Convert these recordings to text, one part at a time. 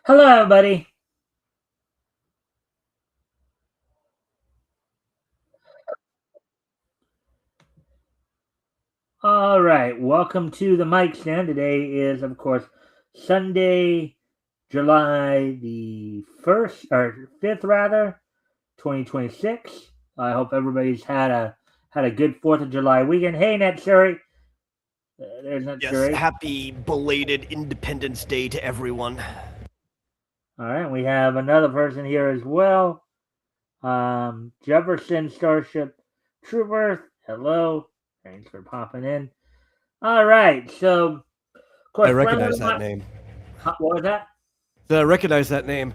Hello, everybody. All right, welcome to the mic stand. Today is, of course, Sunday, July the 1st, or 5th, rather, 2026. I hope everybody's had a good 4th of July weekend. Hey, Net Suri. There's Net Yes, Suri. happy belated Independence Day to everyone. All right, we have another person here as well. Jefferson Starship Trooper. Hello. Thanks for popping in. All right, so, of course, I recognize that name. What was that? I recognize that name.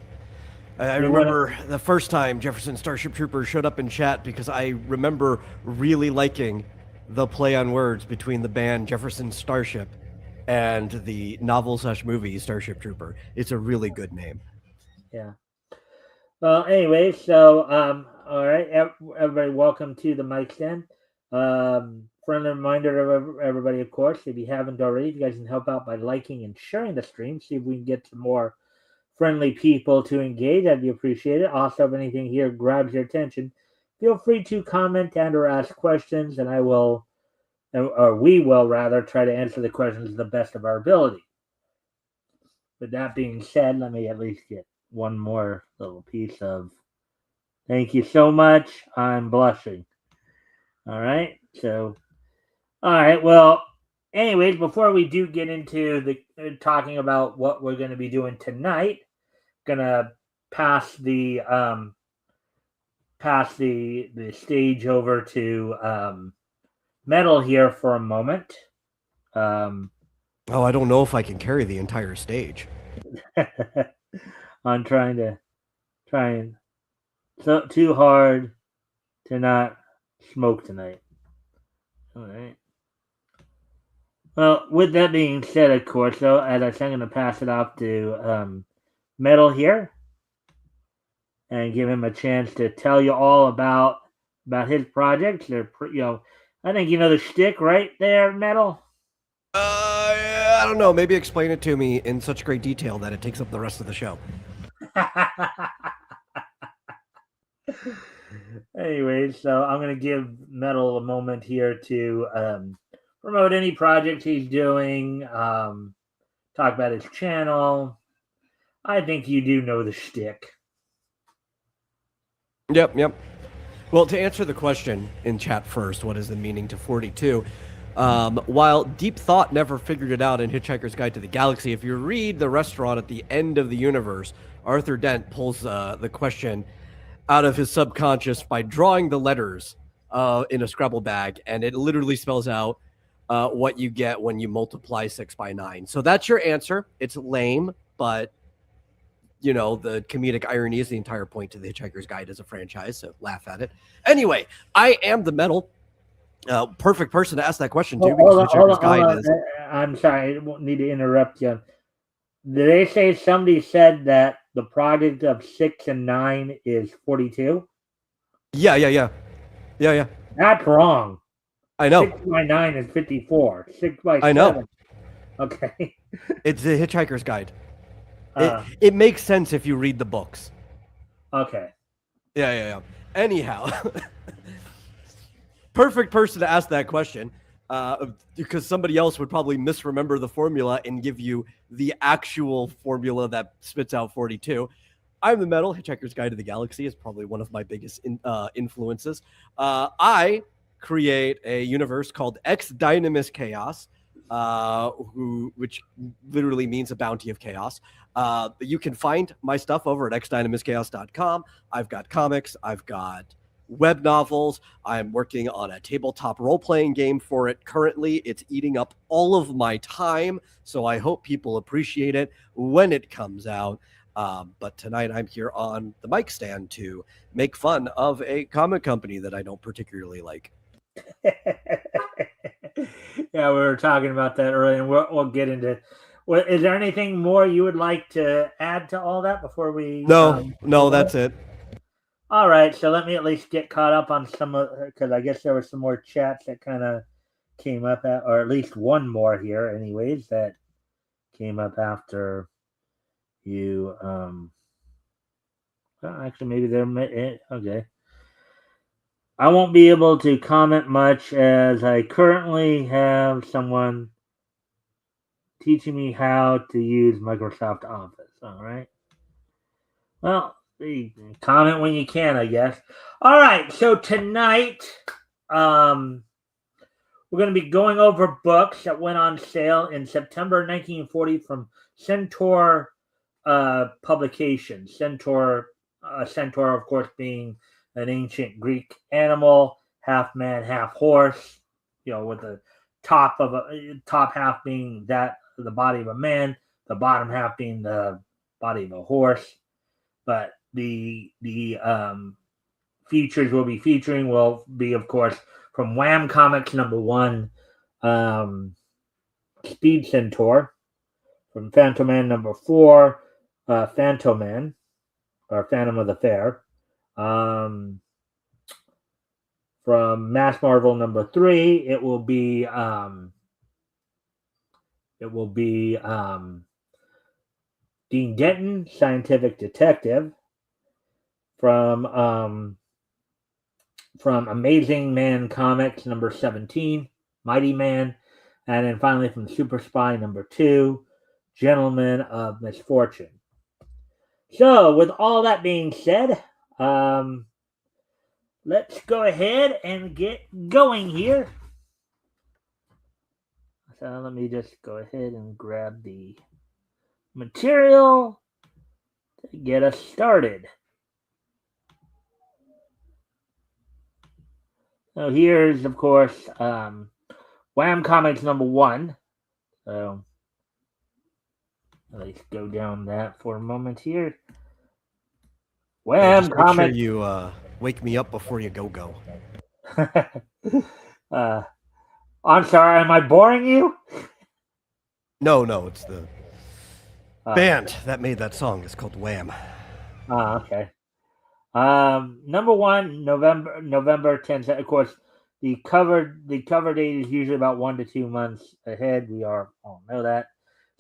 I You want remember the first time Jefferson Starship Trooper showed up in chat because I remember really liking the play on words between the band Jefferson Starship and the novel/movie Starship Trooper. It's a really good name. Yeah. Well, anyway, so all right, everybody, welcome to the mic stand. Friendly reminder to everybody, of course, if you haven't already, you guys can help out by liking and sharing the stream. See if we can get some more friendly people to engage. I'd be appreciated. Also, if anything here grabs your attention, feel free to comment and/or ask questions, and I will, or we will rather, try to answer the questions to the best of our ability. With that being said, let me at least get one more little piece of thank you so much. I'm blushing. All right. So, all right. Well, anyways, before we do get into the talking about what we're going to be doing tonight, gonna pass the stage over to Metal here for a moment. Oh, I don't know if I can carry the entire stage. I'm trying so too hard to not smoke tonight. All right. Well, with that being said, of course, though, as I said, I'm going to pass it off to Metal here and give him a chance to tell you all about his projects. They're I think you know the shtick, right there, Metal. I don't know. Maybe explain it to me in such great detail that it takes up the rest of the show. Anyways, so I'm going to give Metal a moment here to promote any project he's doing, talk about his channel. I think you do know the shtick. Yep. Well, to answer the question in chat first, what is the meaning to 42? While Deep Thought never figured it out in Hitchhiker's Guide to the Galaxy, if you read The Restaurant at the End of the Universe, Arthur Dent pulls the question out of his subconscious by drawing the letters in a Scrabble bag, and it literally spells out what you get when you multiply 6 by 9. So that's your answer. It's lame, but you know, the comedic irony is the entire point to the Hitchhiker's Guide as a franchise, so laugh at it. Anyway, I am the Metal. Perfect person to ask that question to, because Hitchhiker's Guide is... I'm sorry, I won't need to interrupt you. Did they say somebody said that the product of 6 and 9 is 42? Yeah. That's wrong. I know. 6 by 9 is 54. 6 by 7. I know. Okay. It's the Hitchhiker's Guide. It makes sense if you read the books. Okay. Yeah. Anyhow, perfect person to ask that question, because somebody else would probably misremember the formula and give you the actual formula that spits out 42. I'm the Metal. Hitchhiker's Guide to the Galaxy is probably one of my biggest influences. I create a universe called X Dynamis Chaos, which literally means a bounty of chaos. You can find my stuff over at xdynamischaos.com. I've got comics. I've got web novels. I'm working on a tabletop role-playing game for it currently. It's eating up all of my time, so I hope people appreciate it when it comes out. But tonight I'm here on the mic stand to make fun of a comic company that I don't particularly like. Yeah, we were talking about that earlier, and we'll get into. Well, is there anything more you would like to add to all that before we? No, that's it. All right, so let me at least get caught up on some of, because I guess there were some more chats that kind of came up, or at least one more here, anyways, that came up after you well, actually maybe they're okay. I won't be able to comment much as I currently have someone teaching me how to use Microsoft Office. All right. Well, comment when you can, I guess. All right. So tonight, um, we're going to be going over books that went on sale in September 1940 from Centaur Publications. Centaur, of course, being an ancient Greek animal, half man, half horse. With the top half being the body of a man, the bottom half being the body of a horse. But the features we'll be featuring will be, of course, from Wham Comics #1, Speed Centaur. From Phantom Man #4, Phantom Man, or Phantom of the Fair. From Mass Marvel #3, it will be Dean Denton, Scientific Detective. From Amazing Man Comics #17, Mighty Man. And then finally from Super Spy #2, Gentleman of Misfortune. So, with all that being said, let's go ahead and get going here. So, let me just go ahead and grab the material to get us started. So, here's, of course, Wham Comics #1. So, let's go down that for a moment here. Wham Just make Comics. sure you wake me up before you go. I'm sorry, am I boring you? No, it's the band that made that song. It's called Wham. Okay. #1, November 10th. Of course, the cover date is usually about 1 to 2 months ahead. We all know that.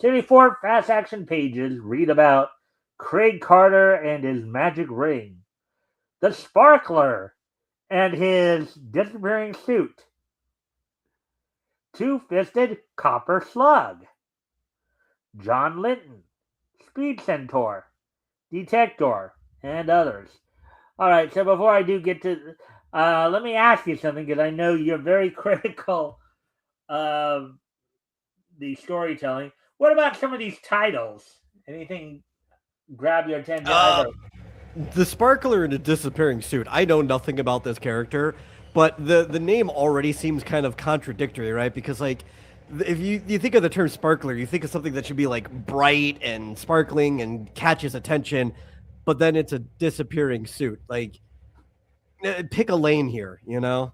74 fast action pages read about Craig Carter and his magic ring, the Sparkler and his disappearing suit, Two-Fisted Copper Slug, John Linton, Speed Centaur, Detector, and others. All right, so before I do get to, let me ask you something, because I know you're very critical of the storytelling. What about some of these titles? Anything grab your attention? The Sparkler in a disappearing suit. I know nothing about this character, but the name already seems kind of contradictory, right? Because like, if you think of the term sparkler, you think of something that should be like bright and sparkling and catches attention, but then it's a disappearing suit. Like, pick a lane here, you know?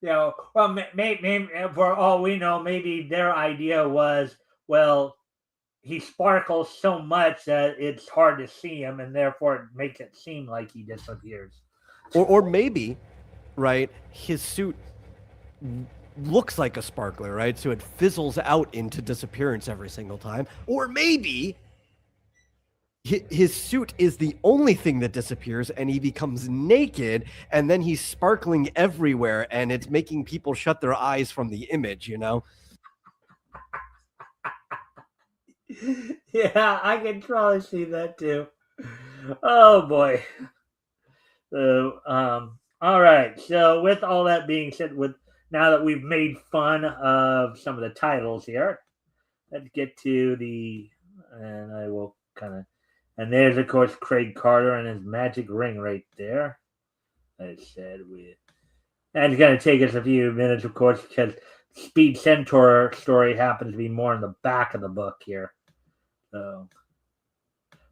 Well, maybe for all we know, maybe their idea was, well, he sparkles so much that it's hard to see him, and therefore it makes it seem like he disappears. Or maybe, right, his suit looks like a sparkler, right? So it fizzles out into disappearance every single time. Or maybe his suit is the only thing that disappears and he becomes naked and then he's sparkling everywhere and it's making people shut their eyes from the image, you know? Yeah, I can probably see that too. Oh boy. So, all right. So, with all that being said, now that we've made fun of some of the titles here, let's get to and I will and there's of course Craig Carter and his magic ring right there. I said and it's going to take us a few minutes, of course, because Speed Centaur story happens to be more in the back of the book here. So,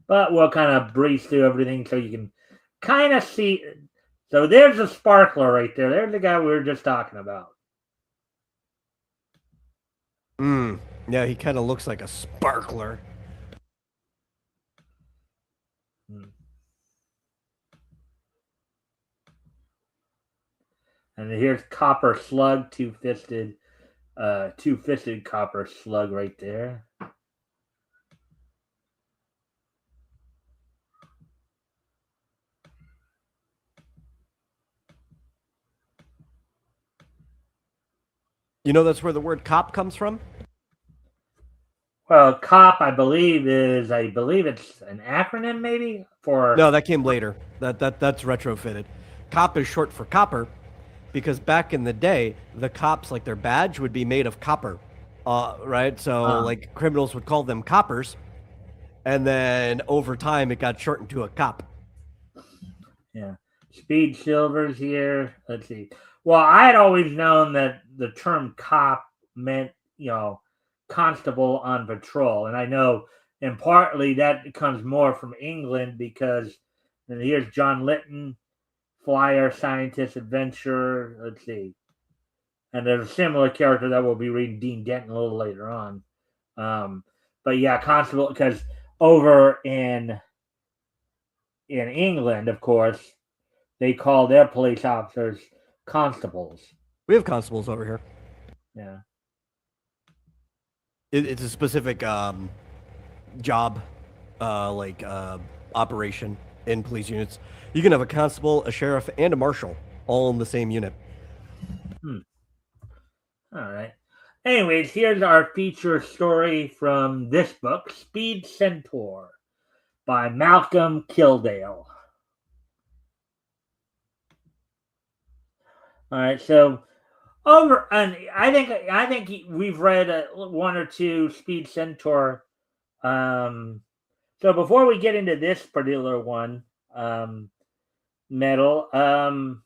but we'll kind of breeze through everything so you can kind of see. So there's the Sparkler right there. There's the guy we were just talking about. Yeah, he kind of looks like a sparkler. And here's Copper Slug, two-fisted Copper Slug right there. You know that's where the word cop comes from? Well, COP, I believe it's an acronym maybe for. No, that came later. That's retrofitted. Cop is short for copper, because back in the day, the cops, like, their badge would be made of copper, right? So like criminals would call them coppers, and then over time it got shortened to a cop. Yeah, Speed Silver's here. Let's see. Well, I had always known that the term cop meant constable on patrol, and I know, and partly that comes more from England because, and here's John Litton, flyer, scientist, adventurer. Let's see. And there's a similar character that we'll be reading, Dean Denton, a little later on. But yeah, constable, because over in England, of course, they call their police officers constables. We have constables over here. Yeah. It's a specific job, operation in police units. You can have a constable, a sheriff, and a marshal all in the same unit. All right. Anyways, here's our feature story from this book, Speed Centaur, by Malcolm Kildale. All right, so and I think we've read one or two Speed Centaur. So before we get into this particular one, Metal, because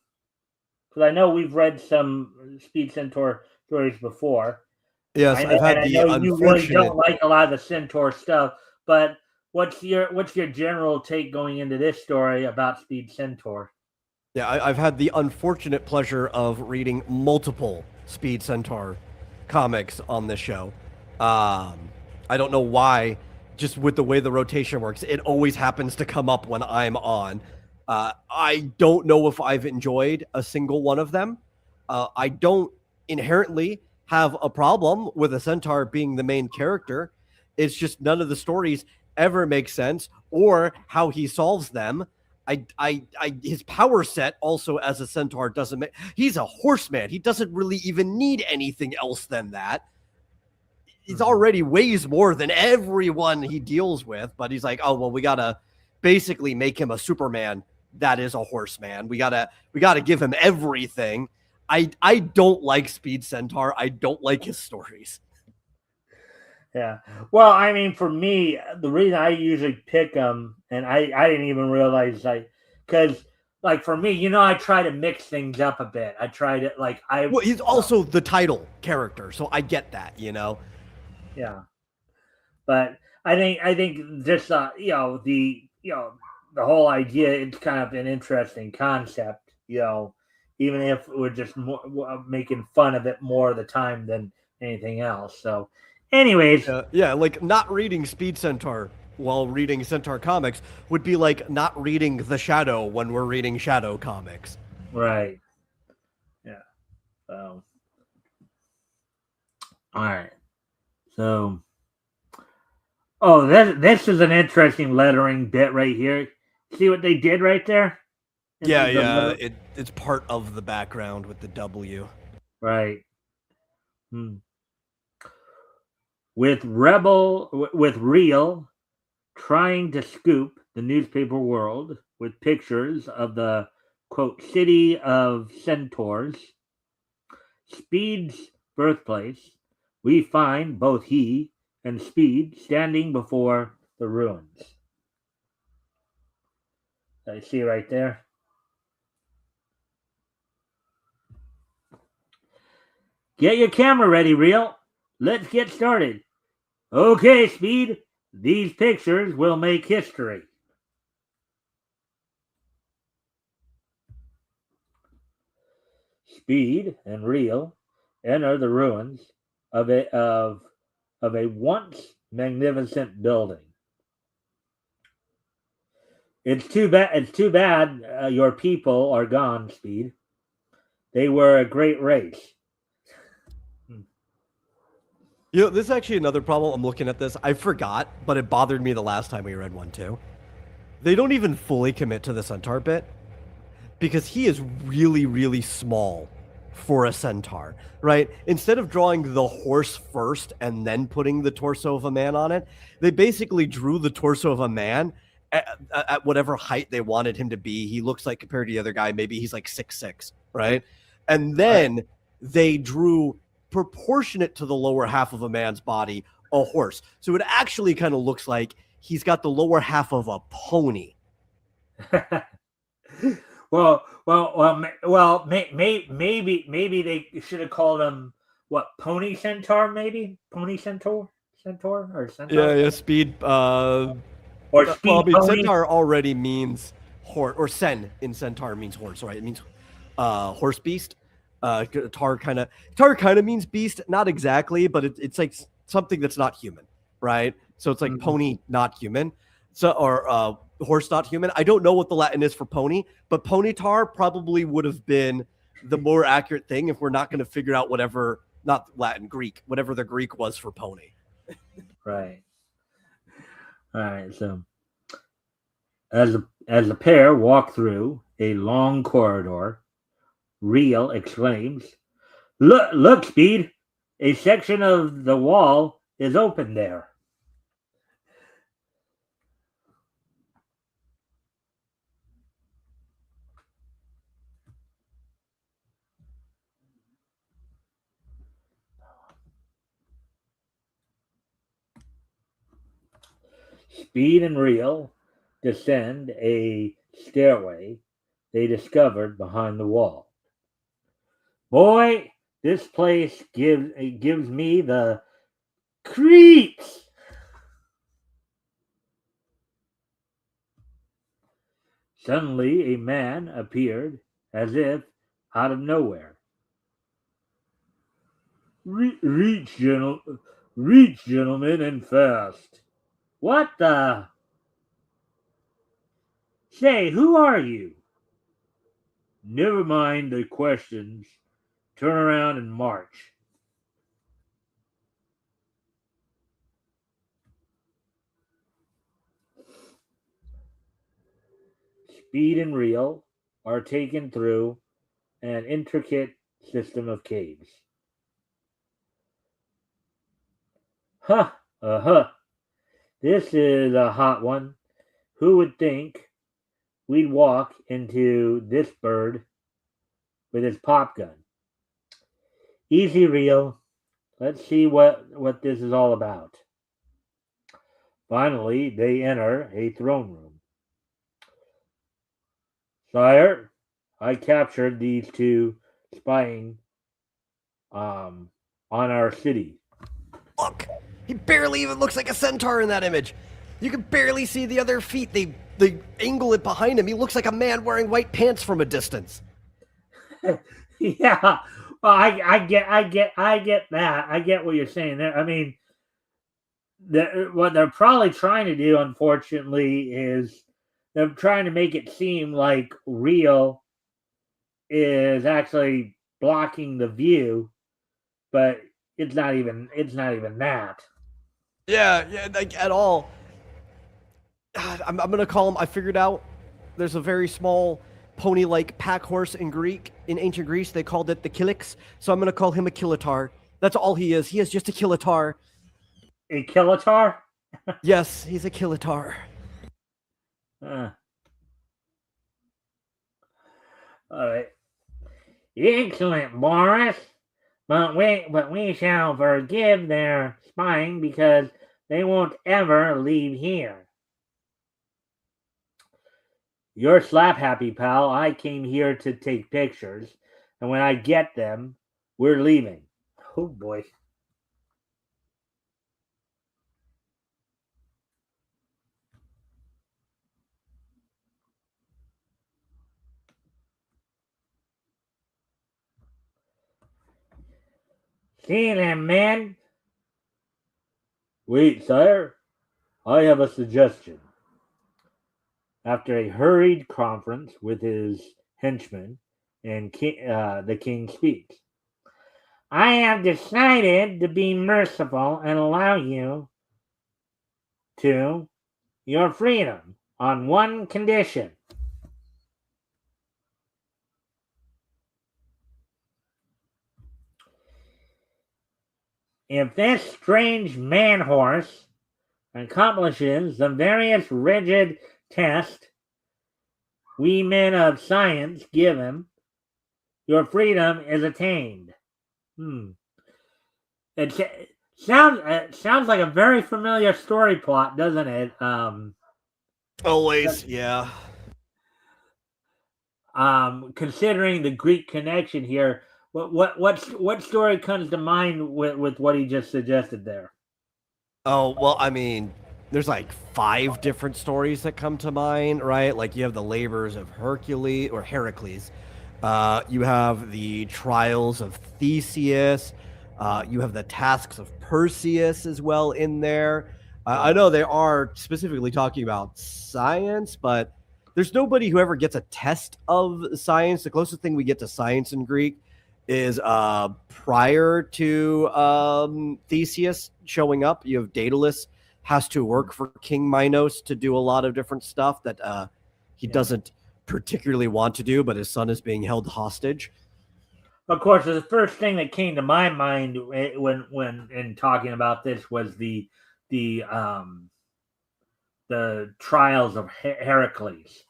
I know we've read some Speed Centaur stories before. Yes, I've had the unfortunate. You really don't like a lot of the Centaur stuff, but what's your general take going into this story about Speed Centaur? Yeah, I've had the unfortunate pleasure of reading multiple Speed Centaur comics on this show. I don't know why, just with the way the rotation works, it always happens to come up when I'm on. I don't know if I've enjoyed a single one of them. I don't inherently have a problem with a centaur being the main character. It's just none of the stories ever make sense or how he solves them. His power set also as a centaur doesn't make. He's a horseman. He doesn't really even need anything else than that. He's already weighs more than everyone he deals with, but he's like, oh, well, we got to basically make him a Superman that is a horseman. We gotta give him everything. I don't like Speed Centaur. I don't like his stories. Yeah. Well, I mean, for me, the reason I usually pick them, and I didn't even realize, because, for me, I try to mix things up a bit. I try to, Well, he's also the title character, so I get that, Yeah. But I think just, the whole idea, it's kind of an interesting concept, even if we're just making fun of it more of the time than anything else. So, anyways. Like not reading Speed Centaur while reading Centaur comics would be like not reading The Shadow when we're reading Shadow comics. Right. Yeah. All right. So, this is an interesting lettering bit right here. See what they did right there? It's part of the background with the W. Right. With Real trying to scoop the newspaper world with pictures of the, quote, city of centaurs, Speed's birthplace, we find both he and Speed standing before the ruins. I see right there. Get your camera ready, Real. Let's get started. Okay, Speed. These pictures will make history. Speed and Real enter the ruins of a once magnificent building. It's too bad your people are gone, Speed. They were a great race. This is actually another problem. I'm looking at this. I forgot, but it bothered me the last time we read one too. They don't even fully commit to the centaur bit because he is really, really small for a centaur, right? Instead of drawing the horse first and then putting the torso of a man on it, they basically drew the torso of a man at whatever height they wanted him to be. He looks like, compared to the other guy, maybe he's like 6'6", right? And then they drew, proportionate to the lower half of a man's body, a horse. So it actually kind of looks like he's got the lower half of a pony. Maybe they should have called him what? Pony Centaur, maybe Pony Centaur, or Centaur. Yeah, speed. Or speed pony. Centaur already means horse, or Sen in Centaur means horse, right? It means horse beast. Tar kind of means beast, not exactly, but it's like something that's not human, right? So it's like pony, not human. So, or horse, not human. I don't know what the Latin is for pony, but ponytar probably would have been the more accurate thing if we're not going to figure out whatever, not Latin, Greek, whatever the Greek was for pony. Right. All right. So as the pair walk through a long corridor, Real exclaims, Look, Speed! A section of the wall is open there." Speed and Real descend a stairway they discovered behind the wall. "Boy, this place gives me the creeps." Suddenly, a man appeared as if out of nowhere. Reach, gentlemen, and fast." "What the? Say, who are you?" "Never mind the questions. Turn around and march." Speed and Real are taken through an intricate system of caves. "Huh, this is a hot one. Who would think we'd walk into this bird with his pop gun? Easy, Real. Let's see what this is all about." Finally, they enter a throne room. "Sire, I captured these two spying on our city." Look, he barely even looks like a centaur in that image. You can barely see the other feet. They angle it behind him. He looks like a man wearing white pants from a distance. Yeah, well, I get that. I get what you're saying there. I mean, what they're probably trying to do, unfortunately, is they're trying to make it seem like Real is actually blocking the view, but it's not even that. Yeah, like at all. I'm gonna call him. I figured out there's a very small pony-like pack horse in ancient Greece. They called it the kilix. So I'm gonna call him a kilotar. That's all he is. He is just a kilotar. A kilotar? Yes, he's a kilotar. All right. "Excellent, Boris. But we shall forgive their spying because they won't ever leave here." "You're slap happy, pal. I came here to take pictures, and when I get them, we're leaving." Oh boy. "See them, men?" "Wait, sire. I have a suggestion." After a hurried conference with his henchmen, and the king speaks. "I have decided to be merciful and allow you to your freedom on one condition." if this strange man horse accomplishes the various rigid tests we men of science give him, your freedom is attained. It sounds like a very familiar story plot, doesn't it? Always, yeah. Considering the Greek connection here, what story comes to mind with what he just suggested there? Oh, well, I mean, there's like 5 different stories that come to mind, right? Like you have the labors of Hercules or Heracles. You have the trials of Theseus. You have the tasks of Perseus as well in there. I know they are specifically talking about science, but there's nobody who ever gets a test of science. The closest thing we get to science in Greek is prior to Theseus showing up. You have Daedalus has to work for King Minos to do a lot of different stuff that he doesn't particularly want to do, but his son is being held hostage. Of course, the first thing that came to my mind when in talking about this was the trials of Heracles.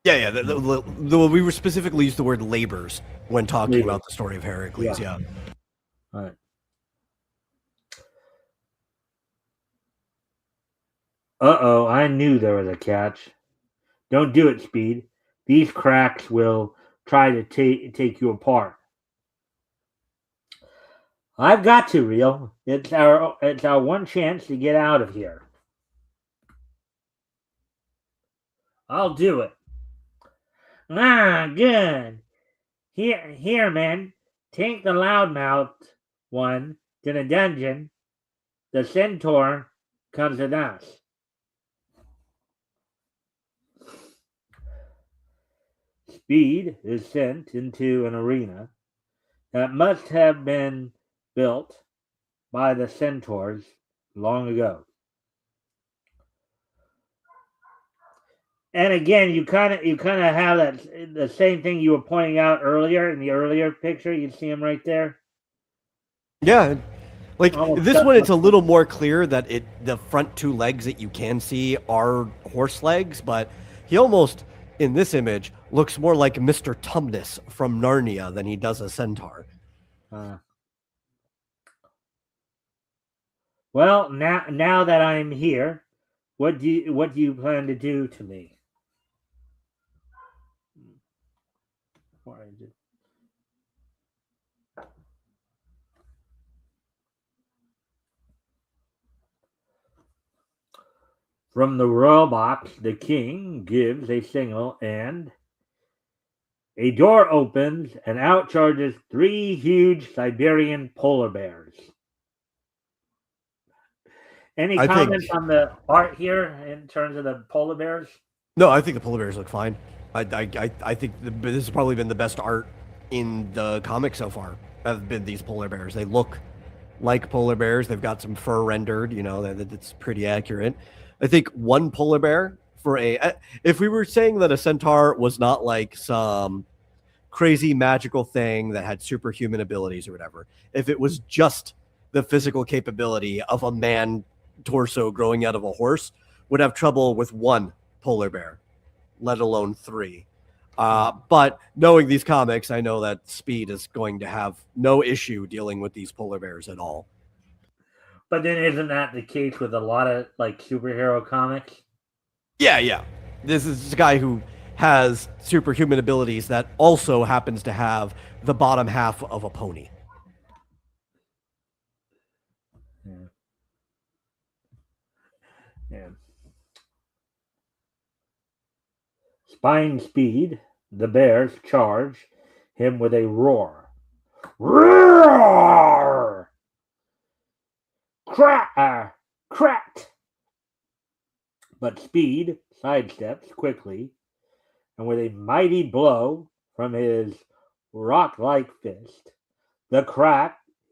Yeah. We were specifically used the word labors when talking about the story of Heracles. Yeah. All right. Uh-oh, I knew there was a catch. Don't do it, Speed. These cracks will try to take you apart. I've got to, Real. It's our one chance to get out of here. I'll do it. Ah, good. Here, man. Take the loudmouthed one to the dungeon. The Centaur comes with us. Speed is sent into an arena that must have been built by the Centaurs long ago. And again, you kind of have that the same thing you were pointing out earlier in the earlier picture. You see him right there. Yeah, like this one, it's a little more clear that the front 2 legs that you can see are horse legs, but he almost in this image looks more like Mr. Tumnus from Narnia than he does a centaur. Well, now that I'm here, what do you plan to do to me? From the royal box, the king gives a signal and a door opens and out charges 3 huge Siberian polar bears. Any comments on the art here in terms of the polar bears? No, I think the polar bears look fine. I think this has probably been the best art in the comic so far. Have been these polar bears. They look like polar bears. They've got some fur rendered. You know, that's pretty accurate. I think one polar bear for if we were saying that a centaur was not like some crazy magical thing that had superhuman abilities or whatever, if it was just the physical capability of a man torso growing out of a horse, would have trouble with one polar bear, let alone 3. But knowing these comics, I know that Speed is going to have no issue dealing with these polar bears at all. But then isn't that the case with a lot of like superhero comics? Yeah. This is a guy who has superhuman abilities that also happens to have the bottom half of a pony. Yeah. Spine Speed, the bears charge him with a roar. Roar! Cracked! But Speed sidesteps quickly, and with a mighty blow from his rock-like fist,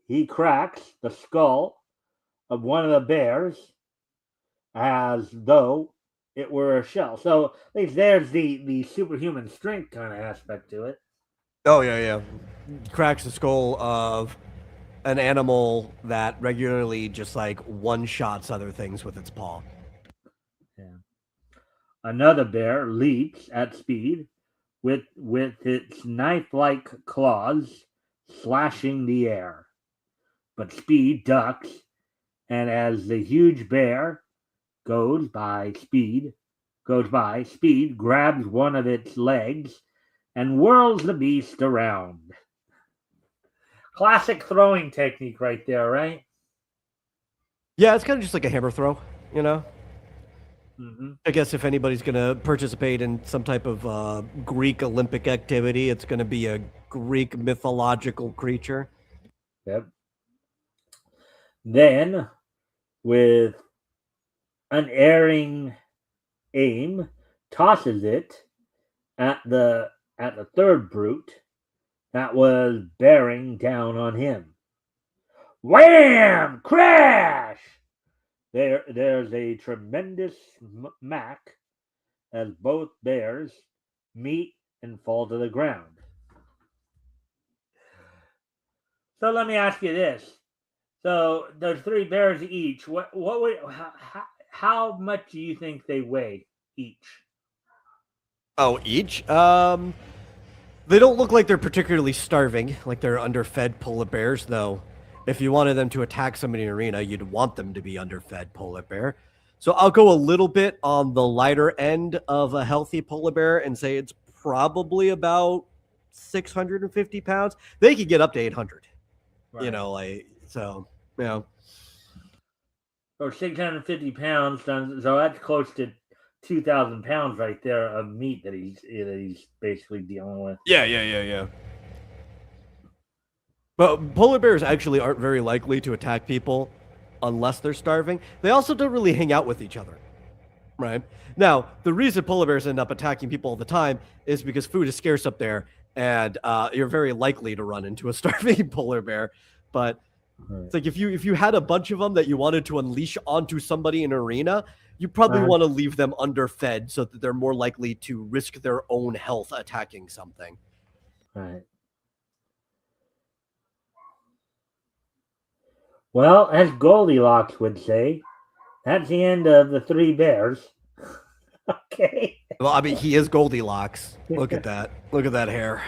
he cracks the skull of one of the bears as though it were a shell. So at least there's the superhuman strength kind of aspect to it. Oh yeah. Cracks the skull of an animal that regularly just like one-shots other things with its paw. Yeah. Another bear leaps at Speed with its knife-like claws slashing the air. But Speed ducks, and as the huge bear goes by, Speed grabs one of its legs and whirls the beast around. Classic throwing technique right there, right? Yeah, it's kind of just like a hammer throw, you know? Mm-hmm. I guess if anybody's going to participate in some type of Greek Olympic activity, it's going to be a Greek mythological creature. Yep. Then, with unerring aim, tosses it at the third brute that was bearing down on him. Wham! Crash! There's a tremendous smack as both bears meet and fall to the ground. So let me ask you this: so there's three bears each. What would how much do you think they weigh each? Oh, each? They don't look like they're particularly starving, like they're underfed polar bears, though. If you wanted them to attack somebody in an arena, you'd want them to be underfed polar bear. So I'll go a little bit on the lighter end of a healthy polar bear and say it's probably about 650 pounds. They could get up to 800. Right. You know, like, so, you know. So 650 pounds, so that's close to 2,000 pounds right there of meat that he's basically dealing with. Yeah. But polar bears actually aren't very likely to attack people unless they're starving. They also don't really hang out with each other, right? Now, the reason polar bears end up attacking people all the time is because food is scarce up there, and you're very likely to run into a starving polar bear. But it's like if you had a bunch of them that you wanted to unleash onto somebody in an arena, you probably want to leave them underfed so that they're more likely to risk their own health attacking something. Right. Well, as Goldilocks would say, that's the end of the three bears. Okay. Well, I mean, he is Goldilocks. Look at that. Look at that hair.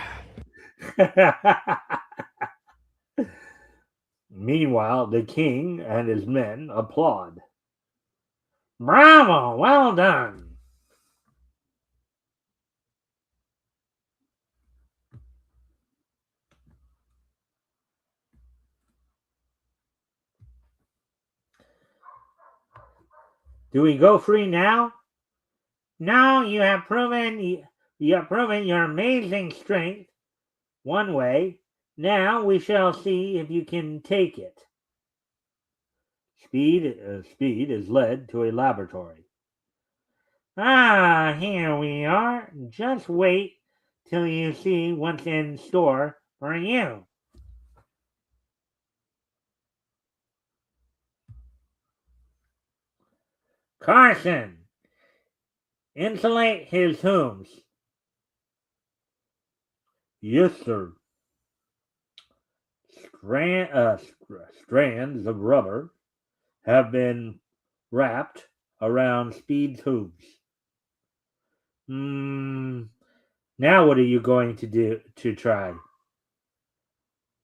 Meanwhile, the king and his men applaud. Bravo! Well done! Do we go free now? No, you have proven your amazing strength one way. Now we shall see if you can take it. Speed is led to a laboratory. Ah, here we are. Just wait till you see what's in store for you. Carson, insulate his homes. Yes, sir. Strands of rubber have been wrapped around Speed's hooves. Now what are you going to do to try?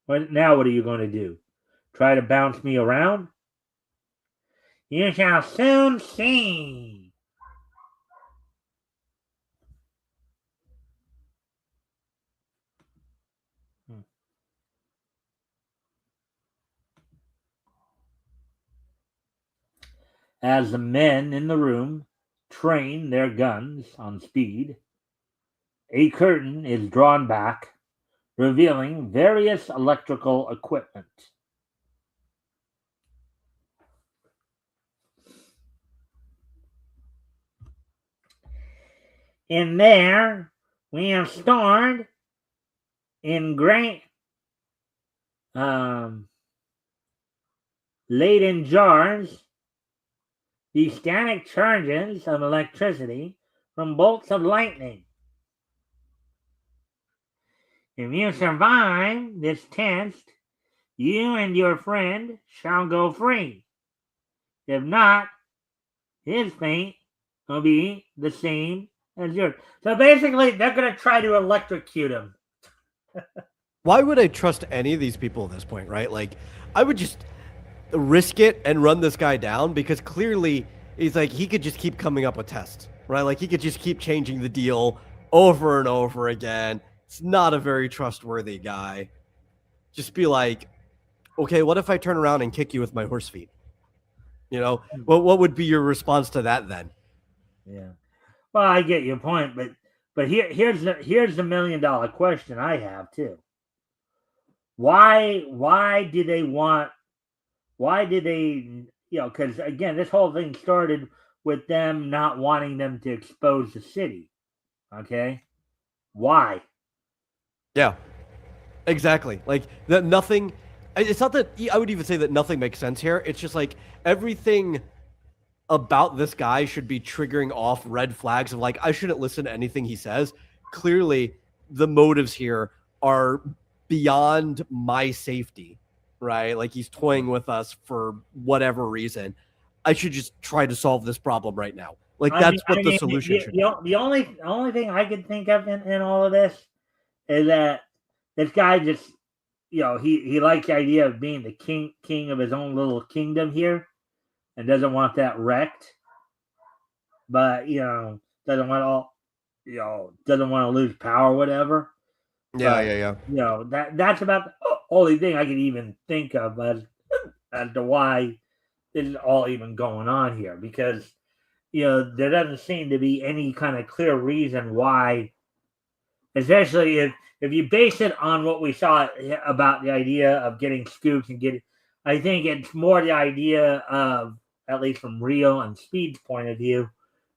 Now what are you going to do? Try to bounce me around? You shall soon see. As the men in the room train their guns on Speed, a curtain is drawn back, revealing various electrical equipment. In there, we have stored in great laden jars the static charges of electricity from bolts of lightning. If you survive this test, you and your friend shall go free. If not, his fate will be the same as yours. So basically, they're going to try to electrocute him. Why would I trust any of these people at this point, right? Like, I would just risk it and run this guy down because clearly he's like, he could just keep coming up with tests, right? Like, he could just keep changing the deal over and over again. It's not a very trustworthy guy. Just be like, okay, what if I turn around and kick you with my horse feet? You know, what would be your response to that then? Yeah. Well, I get your point, but here's the $1 million question I have too. Why did they, because again, this whole thing started with them not wanting them to expose the city. Okay? Why? Yeah, exactly. Like, that nothing, it's not that, I would even say that nothing makes sense here. It's just like everything about this guy should be triggering off red flags of like, I shouldn't listen to anything he says. Clearly, the motives here are beyond my safety, right? Like, he's toying with us for whatever reason. I should just try to solve this problem right now. Like, that's what the solution should be. The only thing I could think of in all of this is that this guy just, he likes the idea of being the king of his own little kingdom here and doesn't want that wrecked. But, doesn't want to lose power or whatever. Yeah. That's about the only thing I can even think of as to why this is all even going on here. Because, there doesn't seem to be any kind of clear reason why, especially if you base it on what we saw about the idea of getting scoops and I think it's more the idea of, at least from Rio and Speed's point of view,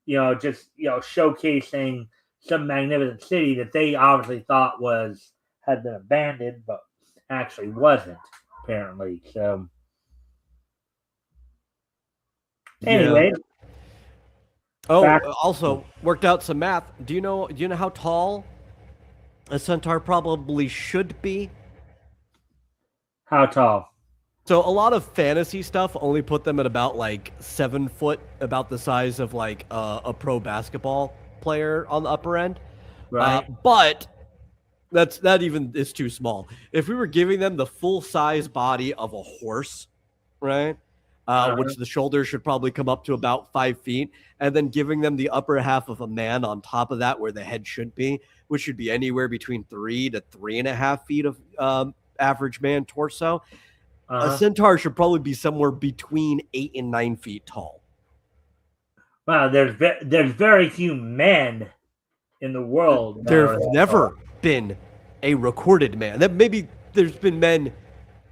just, showcasing some magnificent city that they obviously thought had been abandoned, but actually wasn't, apparently. So, anyway. Yeah. Oh, also worked out some math. Do you know how tall a centaur probably should be? How tall? So a lot of fantasy stuff only put them at about like 7 foot, about the size of like a pro basketball player on the upper end. Right. But that even is too small. If we were giving them the full size body of a horse, right? Which the shoulders should probably come up to about 5 feet, and then giving them the upper half of a man on top of that where the head should be, which should be anywhere between 3 to 3.5 feet of average man torso. A centaur should probably be somewhere between 8 and 9 feet tall. Wow, there's very few men in the world. There's never been a recorded man. That maybe there's been men,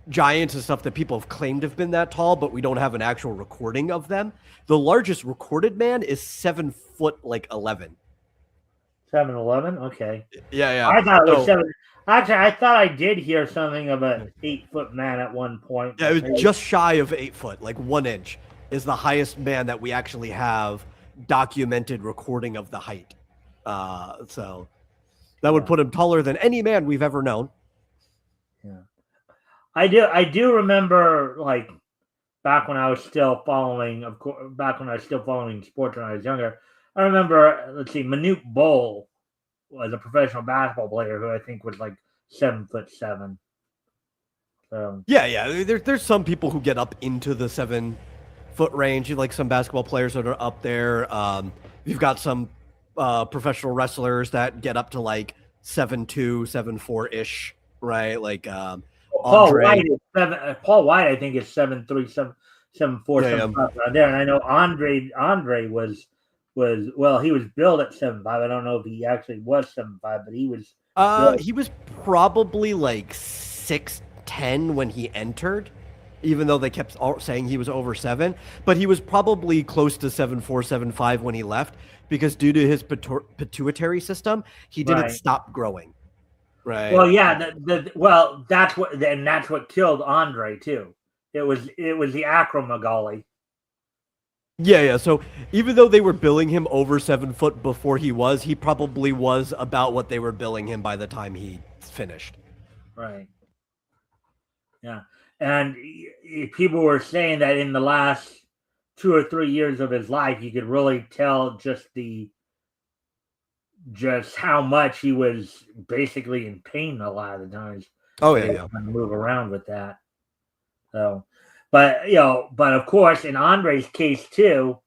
giants and stuff that people have claimed have been that tall, but we don't have an actual recording of them. The largest recorded man is 7 foot, like 11. 7'11"? Okay. Yeah. I thought it was 7. Actually, I thought I did hear something of an 8-foot man at one point. Yeah, it was just shy of 8 foot, like 1 inch is the highest man that we actually have documented recording of the height. So that would put him taller than any man we've ever known. Yeah, I do remember, like, back when I was still following sports when I was younger. I remember, Manute Bol was a professional basketball player who I think was like 7'7". So yeah. There's some people who get up into the 7 foot range. Like some basketball players that are up there. You've got some professional wrestlers that get up to like 7'2", 7'4" ish, right? Like Paul White, I think, is 7'3", 7'4", around there. And I know Andre was he was billed at 7'5". I don't know if he actually was 7'5", but he was. He was probably like 6'10" when he entered, even though they kept saying he was over 7. But he was probably close to 7'4", 7'5" when he left, because due to his pituitary system, he didn't stop growing. Right. Well, yeah. That's what killed Andre too. It was the acromegaly. Yeah. So even though they were billing him over 7 foot before he probably was about what they were billing him by the time he finished. Right. Yeah. and people were saying that in the last 2 or 3 years of his life, you could really tell just how much he was basically in pain a lot of the times. Oh They yeah. kind of move around with that. So, but but of course, in Andre's case too,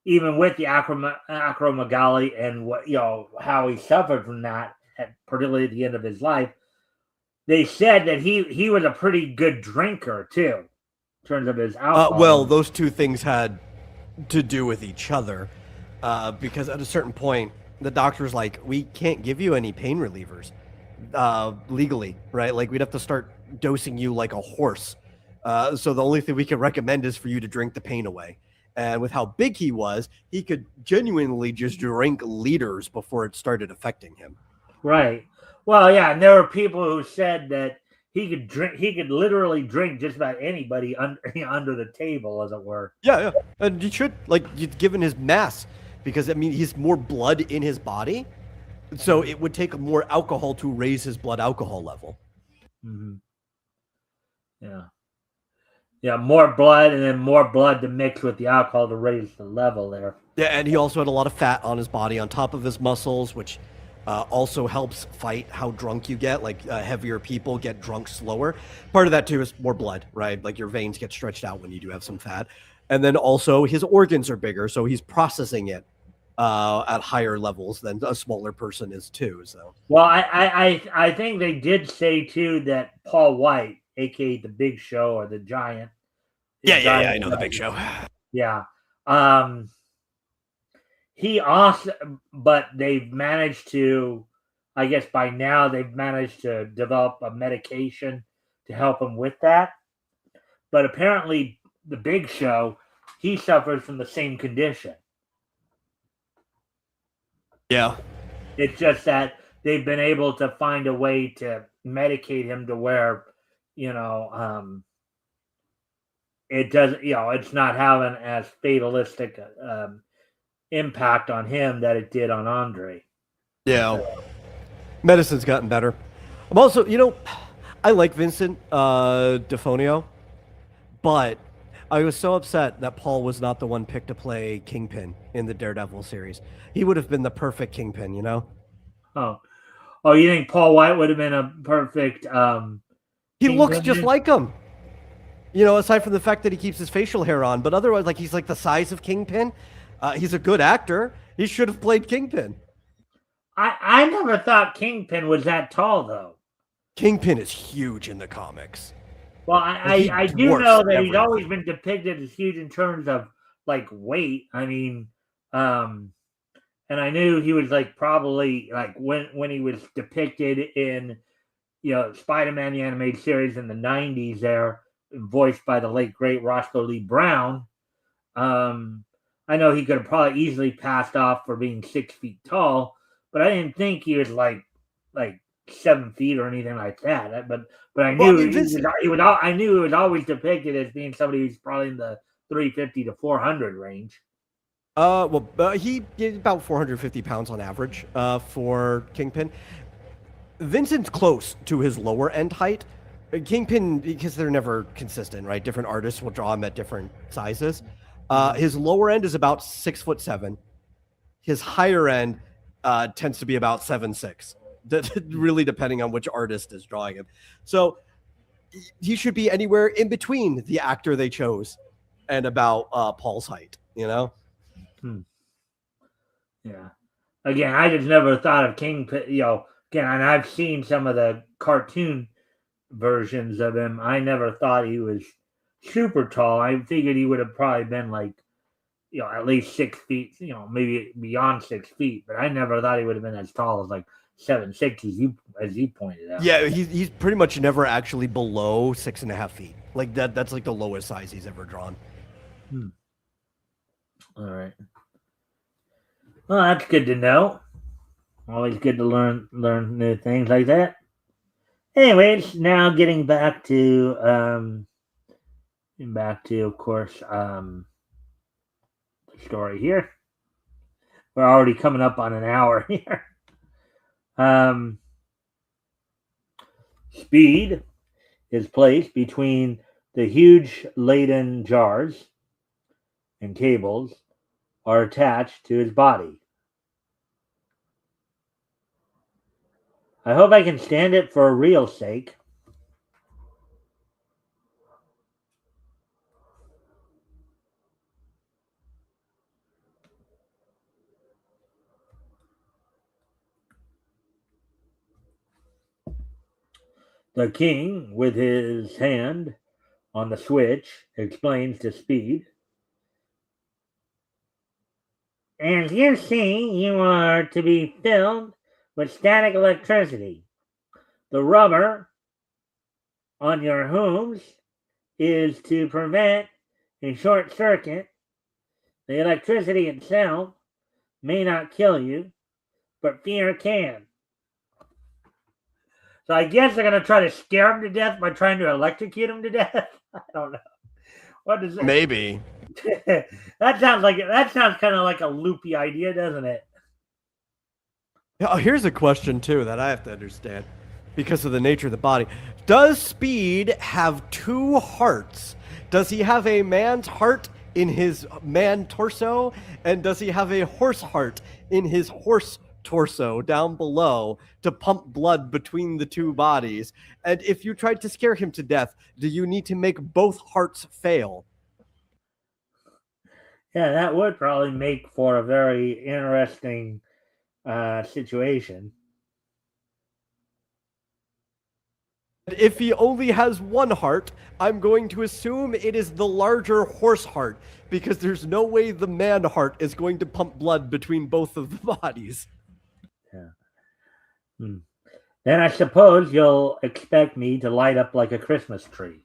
even with the acromegaly and what how he suffered from that, particularly at the end of his life, they said that he was a pretty good drinker too, in terms of his alcohol. Well, those two things had to do with each other, because at a certain point, the doctor's like, we can't give you any pain relievers legally, right? Like we'd have to start dosing you like a horse. So the only thing we can recommend is for you to drink the pain away. And with how big he was, he could genuinely just drink liters before it started affecting him. Right. Well, yeah, and there were people who said that he could drink. He could literally drink just about anybody under the table, as it were. Yeah, and you should given his mass, because I mean he's more blood in his body, so it would take more alcohol to raise his blood alcohol level. Mm-hmm. Yeah, more blood, and then more blood to mix with the alcohol to raise the level there. Yeah, and he also had a lot of fat on his body on top of his muscles, which also helps fight how drunk you get. Like heavier people get drunk slower. Part of that too is more blood, right? Like your veins get stretched out when you do have some fat. And then also his organs are bigger, so he's processing it at higher levels than a smaller person is too. So, well, I think they did say too that Paul White, aka the Big Show or the Giant. Yeah, I know the Big Show. Yeah. He also, but they've managed to, I guess by now they've managed to develop a medication to help him with that. But apparently, the Big Show, he suffers from the same condition. Yeah. It's just that they've been able to find a way to medicate him to where, it doesn't, it's not having as fatalistic impact on him that it did on Andre. Yeah. Medicine's gotten better. I'm also, I like Vincent D'Onofrio, but I was so upset that Paul was not the one picked to play Kingpin in the Daredevil series. He would have been the perfect Kingpin, Oh, you think Paul White would have been a perfect He looks just like him. Aside from the fact that he keeps his facial hair on, but otherwise, like he's like the size of Kingpin. He's a good actor. He should have played Kingpin. I never thought Kingpin was that tall, though. Kingpin is huge in the comics. Well, I do know that he's always been depicted as huge in terms of like weight. I mean, and I knew he was like probably like when he was depicted in Spider-Man the animated series in the 90s there, voiced by the late great Roscoe Lee Brown. I know he could have probably easily passed off for being 6 feet tall, but I didn't think he was like 7 feet or anything like that. But I knew I knew he was always depicted as being somebody who's probably in the 350 to 400 range. He is about 450 pounds on average for Kingpin. Vincent's close to his lower end height. Kingpin, because they're never consistent, right? Different artists will draw him at different sizes. His lower end is about 6'7". His higher end tends to be about 7'6". Really depending on which artist is drawing him. So he should be anywhere in between the actor they chose and about Paul's height, Yeah. Again, I just never thought of Kingpin, again, and I've seen some of the cartoon versions of him. I never thought he was super tall. I figured he would have probably been like, at least 6 feet, maybe beyond 6 feet, but I never thought he would have been as tall as like 7'6", as you pointed out. Yeah, he's pretty much never actually below 6.5 feet. Like that's like the lowest size he's ever drawn. All right. Well, that's good to know. Always good to learn new things like that. Anyways, now getting back to of course the story here. We're already coming up on an hour here. Speed is placed between the huge Leyden jars and cables are attached to his body. I hope I can stand it for real sake. The king, with his hand on the switch, explains to Speed. As you see, you are to be filled with static electricity. The rubber on your hooves is to prevent a short circuit. The electricity itself may not kill you, but fear can. So I guess they're going to try to scare him to death by trying to electrocute him to death. I don't know. What does that? Maybe. that sounds kind of like a loopy idea, doesn't it? Oh, here's a question too that I have to understand because of the nature of the body. Does Speed have two hearts? Does he have a man's heart in his man torso, and does he have a horse heart in his horse torso down below to pump blood between the two bodies? And if you tried to scare him to death, do you need to make both hearts fail? Yeah, that would probably make for a very interesting situation. If he only has one heart, I'm going to assume it is the larger horse heart, because there's no way the man heart is going to pump blood between both of the bodies. Yeah. Then I suppose you'll expect me to light up like a Christmas tree.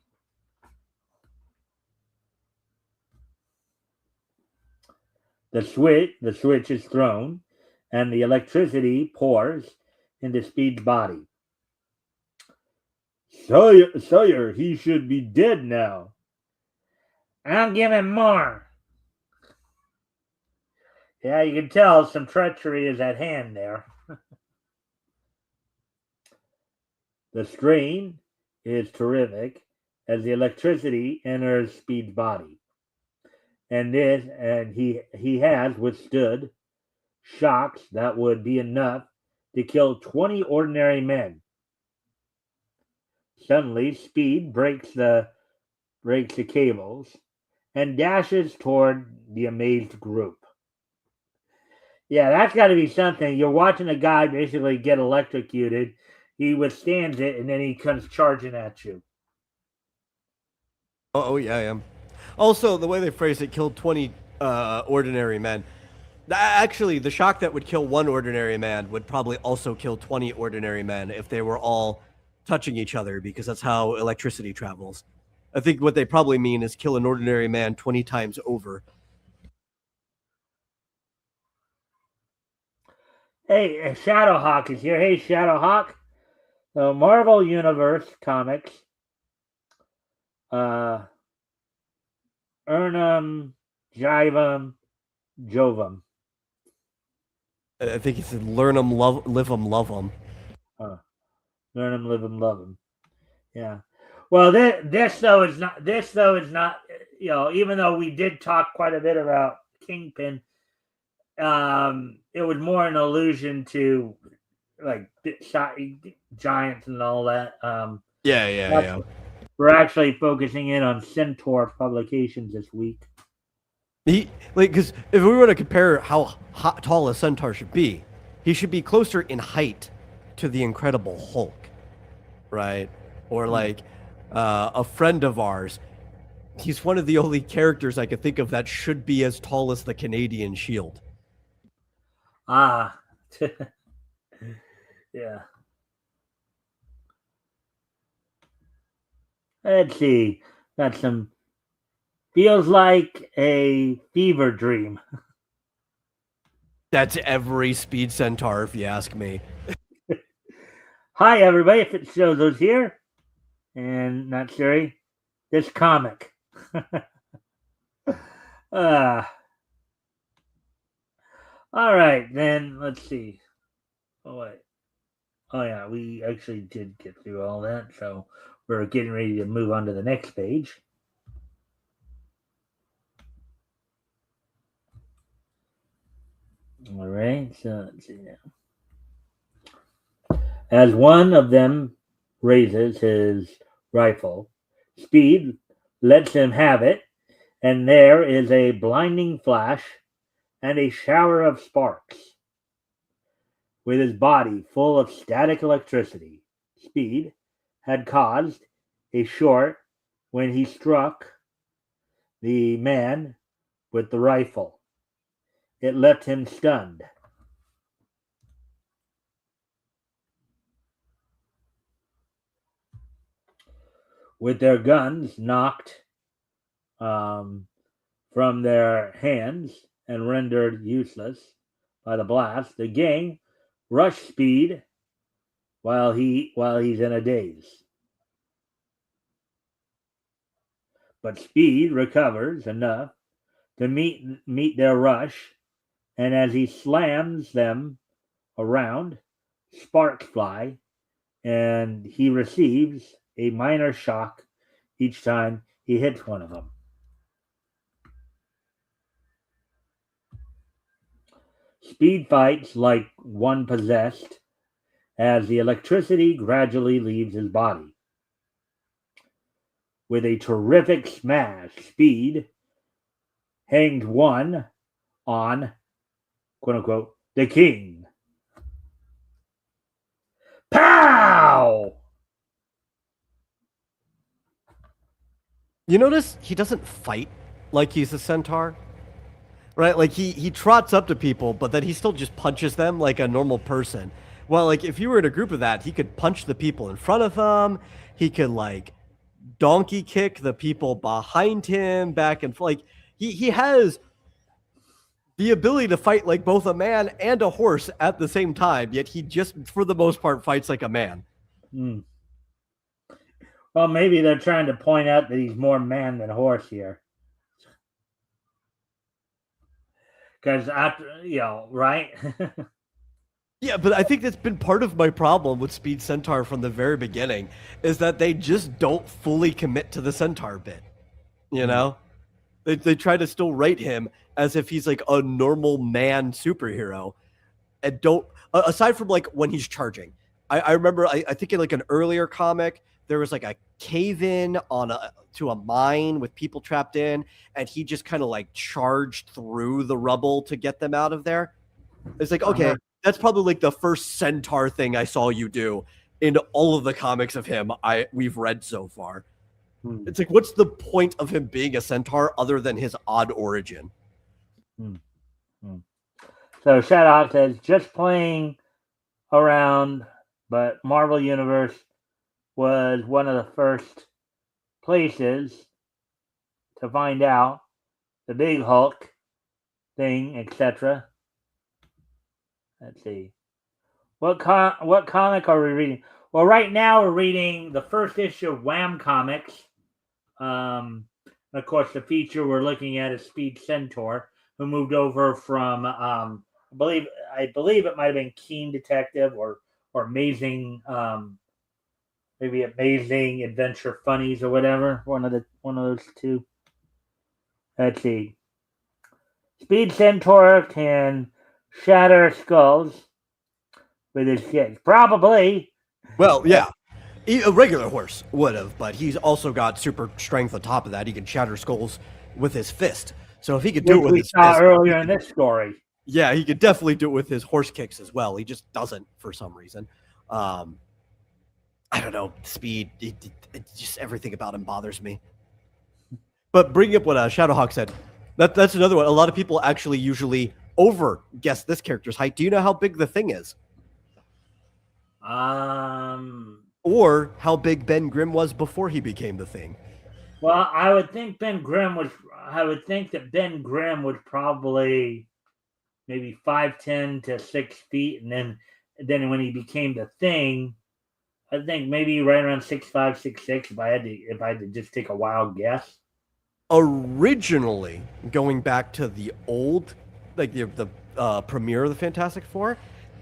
The switch is thrown, and the electricity pours into Speed's body. Sawyer, he should be dead now. I'll give him more. Yeah, you can tell some treachery is at hand there. The strain is terrific as the electricity enters Speed's body. And he has withstood shocks that would be enough to kill 20 ordinary men. Suddenly, Speed breaks the cables and dashes toward the amazed group. Yeah, that's got to be something. You're watching a guy basically get electrocuted. He withstands it, and then he comes charging at you. Oh yeah, I am. Also, the way they phrase it, killed 20 ordinary men. Actually, the shock that would kill one ordinary man would probably also kill 20 ordinary men if they were all touching each other, because that's how electricity travels. I think what they probably mean is kill an ordinary man 20 times over. Hey, Shadowhawk is here. Hey, Shadowhawk. The Marvel Universe comics. Ernum, Jivum, Jovum. I think he said learn them, live them, love them. Learn them, live them, love them. Yeah. Well, this though is not. You know, even though we did talk quite a bit about Kingpin, it was more an allusion to like giants and all that. Yeah. We're actually focusing in on Centaur Publications this week. Because if we were to compare how tall a centaur should be, he should be closer in height to the Incredible Hulk, right? Or like a friend of ours. He's one of the only characters I could think of that should be as tall as the Canadian Shield. Ah, yeah. Let's see. Got some. Feels like a fever dream. That's every speed centaur, if you ask me. Hi, everybody. If it shows us here, and not Sherry, this comic. All right, then let's see. Oh wait. Oh yeah, we actually did get through all that, so we're getting ready to move on to the next page. All right, so let's see now. As one of them raises his rifle, Speed lets him have it, and there is a blinding flash and a shower of sparks. With his body full of static electricity, Speed had caused a short when he struck the man with the rifle. It left him stunned. With their guns knocked from their hands and rendered useless by the blast, the gang rush Speed while he's in a daze. But Speed recovers enough to meet their rush, and as he slams them around, sparks fly, and he receives a minor shock each time he hits one of them. Speed fights like one possessed as the electricity gradually leaves his body. With a terrific smash, Speed hangs one on, quote unquote, the king. Pow! You notice he doesn't fight like he's a centaur? Right? Like he trots up to people, but then he still just punches them like a normal person. Well, like if you were in a group of that, he could punch the people in front of him. He could like donkey kick the people behind him back and like he has the ability to fight like both a man and a horse at the same time, yet he just for the most part fights like a man. Well, maybe they're trying to point out that he's more man than horse here. Because after, right? Yeah, but I think that's been part of my problem with Speed Centaur from the very beginning, is that they just don't fully commit to the centaur bit. You know? They try to still write him as if he's like a normal man superhero. And don't, aside from like when he's charging. I remember, I think in like an earlier comic, there was like a cave-in to a mine with people trapped in, and he just kind of like charged through the rubble to get them out of there. It's like, okay, that's probably like the first centaur thing I saw you do in all of the comics of him we've read so far. It's like, what's the point of him being a centaur other than his odd origin? So Shadowhawk says, just playing around, but Marvel Universe was one of the first places to find out the big Hulk thing, etc. Let's see. What comic are we reading? Well, right now we're reading the first issue of Wham Comics. Of course, the feature we're looking at is Speed Centaur, who moved over from I believe it might have been Keen Detective or Amazing, maybe Amazing Adventure Funnies or whatever. One of those two. Let's see. Speed Centaur can shatter skulls with his kicks. Probably. Well, yeah. A regular horse would have, but he's also got super strength on top of that. He can shatter skulls with his fist. So if he could do it with his fist earlier in this story. Yeah, he could definitely do it with his horse kicks as well. He just doesn't for some reason. I don't know. Speed, it just everything about him bothers me. But bringing up what Shadowhawk said, that's another one. A lot of people actually usually over guess this character's height. Do you know how big the Thing is? Or how big Ben Grimm was before he became the Thing? Well, I would think that Ben Grimm was probably maybe 5'10" to 6 feet, and then when he became the Thing, I think maybe right around 6'5", 6'6", if I had to just take a wild guess. Originally, going back to the old, like the premiere of the Fantastic Four,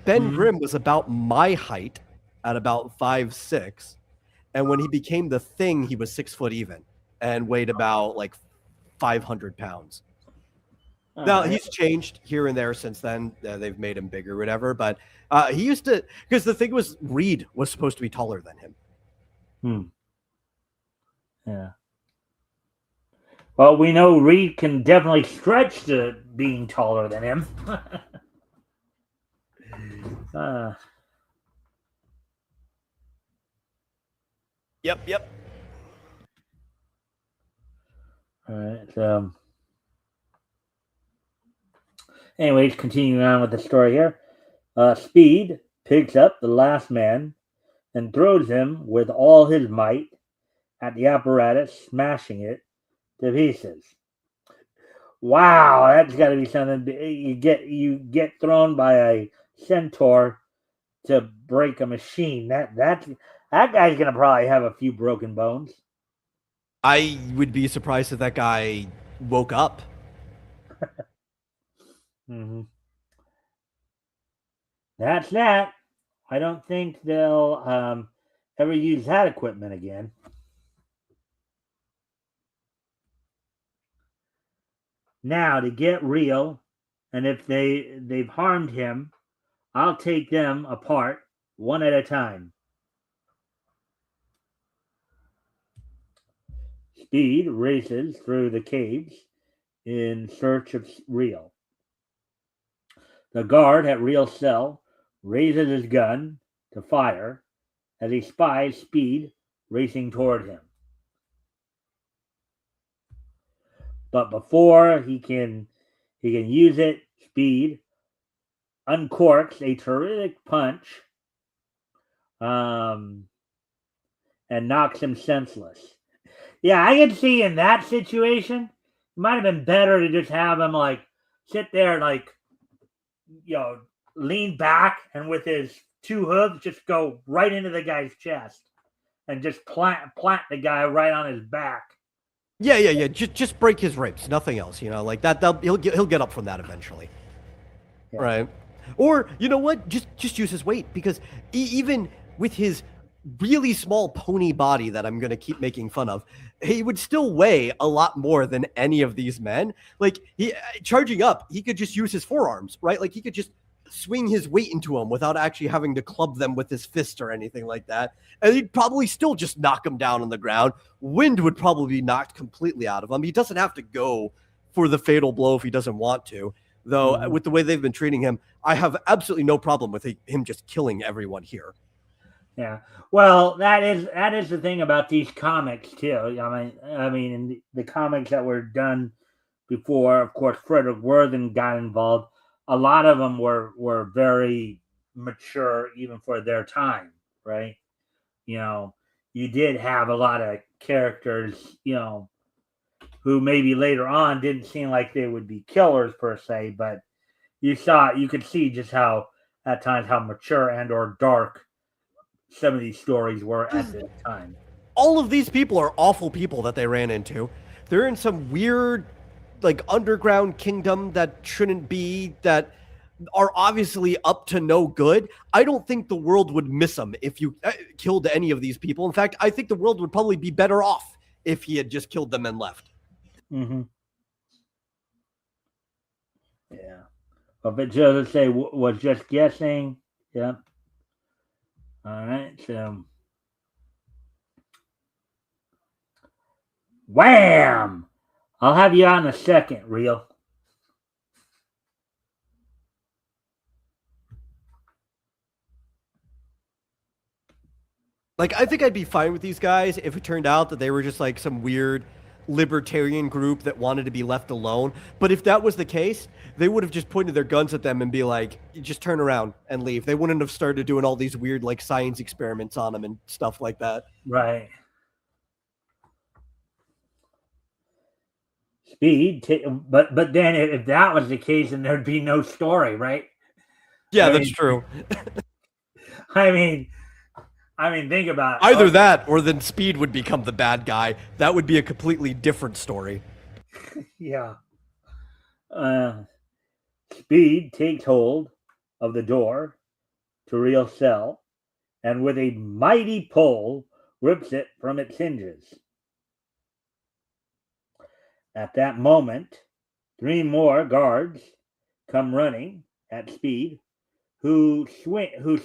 Ben Grimm was about my height at about 5'6", And when he became the Thing, he was 6 foot even and weighed about like 500 pounds. Now right. he's changed here and there since then. They've made him bigger, whatever. But he used to, because the thing was, Reed was supposed to be taller than him. Yeah. Well, we know Reed can definitely stretch to being taller than him. Yep. All right. So, anyways, continuing on with the story here. Speed picks up the last man and throws him with all his might at the apparatus, smashing it to pieces. Wow, that's got to be something. You get thrown by a centaur to break a machine. That guy's gonna probably have a few broken bones. I would be surprised if that guy woke up. Mm-hmm. That's that. I don't think they'll ever use that equipment again. Now to get real, and if they've harmed him, I'll take them apart one at a time. Speed races through the caves in search of Real. The guard at Real's cell raises his gun to fire as he spies Speed racing toward him. But before he can use it, Speed uncorks a terrific punch and knocks him senseless. Yeah, I can see in that situation, it might have been better to just have him like sit there, like, lean back and with his two hooves just go right into the guy's chest and just plant the guy right on his back. Yeah. Just break his ribs, nothing else. Like that. He'll get up from that eventually, yeah. Right? Or you know what? Just use his weight, because even with his really small pony body that I'm going to keep making fun of, he would still weigh a lot more than any of these men. Like, he charging up, he could just use his forearms, right? Like, he could just swing his weight into them without actually having to club them with his fist or anything like that. And he'd probably still just knock him down on the ground. Wind would probably be knocked completely out of him. He doesn't have to go for the fatal blow if he doesn't want to. Though, with the way they've been treating him, I have absolutely no problem with him just killing everyone here. Yeah, well, that is the thing about these comics too. I mean, in the comics that were done before, of course, Frederick Worthen got involved. A lot of them were very mature, even for their time, right? You did have a lot of characters, who maybe later on didn't seem like they would be killers per se, but you could see just how at times how mature and or dark some of these stories were at this time. All of these people are awful people that they ran into. They're in some weird, like, underground kingdom that shouldn't be, that are obviously up to no good. I don't think the world would miss them if you killed any of these people. In fact, I think the world would probably be better off if he had just killed them and left. Mm-hmm. Yeah. But just say was just guessing. Yeah. All right. So, wham! I'll have you on in a second, Real. Like, I think I'd be fine with these guys if it turned out that they were just like some weird libertarian group that wanted to be left alone. But if that was the case, they would have just pointed their guns at them and be like, just turn around and leave. They wouldn't have started doing all these weird, like, science experiments on them and stuff like that. Right. Speed, but then if that was the case, then there'd be no story, right? Yeah, that's true. I mean, think about it. Either that, or then Speed would become the bad guy. That would be a completely different story. Yeah. Speed takes hold of the door to Real's cell, and with a mighty pull, rips it from its hinges. At that moment, 3 more guards come running at speed, who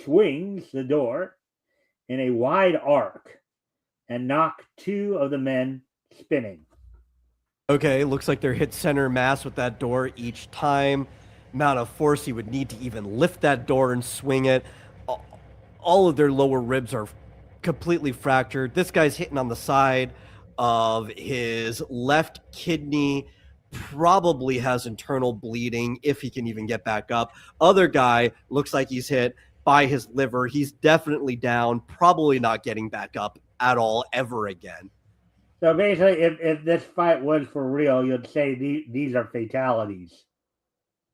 swings the door in a wide arc and knock 2 of the men spinning. Okay, looks like they're hit center mass with that door each time. Amount of force he would need to even lift that door and swing it. All of their lower ribs are completely fractured. This guy's hitting on the side of his left kidney, probably has internal bleeding if he can even get back up. Other guy looks like he's hit by his liver. He's definitely down, probably not getting back up at all ever again. So basically, if this fight was for real, you'd say these are fatalities.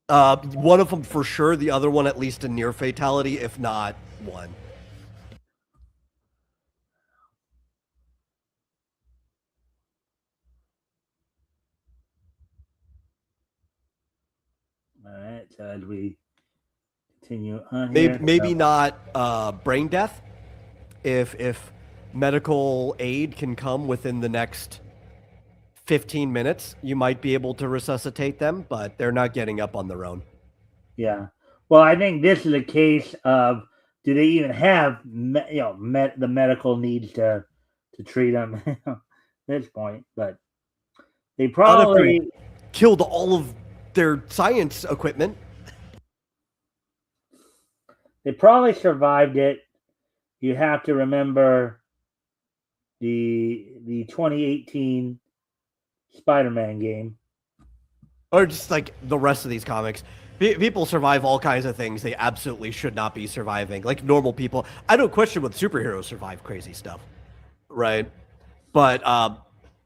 One of them for sure, the other one at least a near fatality, if not one. All right, so as we continue on maybe not brain death. If medical aid can come within the next 15 minutes, you might be able to resuscitate them, but they're not getting up on their own. Yeah. Well, I think this is a case of, do they even have the medical needs to treat them at this point? But they probably killed all of their science equipment. They probably survived it. You have to remember the 2018 Spider-Man game. Or just like the rest of these comics. People survive all kinds of things they absolutely should not be surviving. Like normal people. I don't question what superheroes survive crazy stuff. Right? But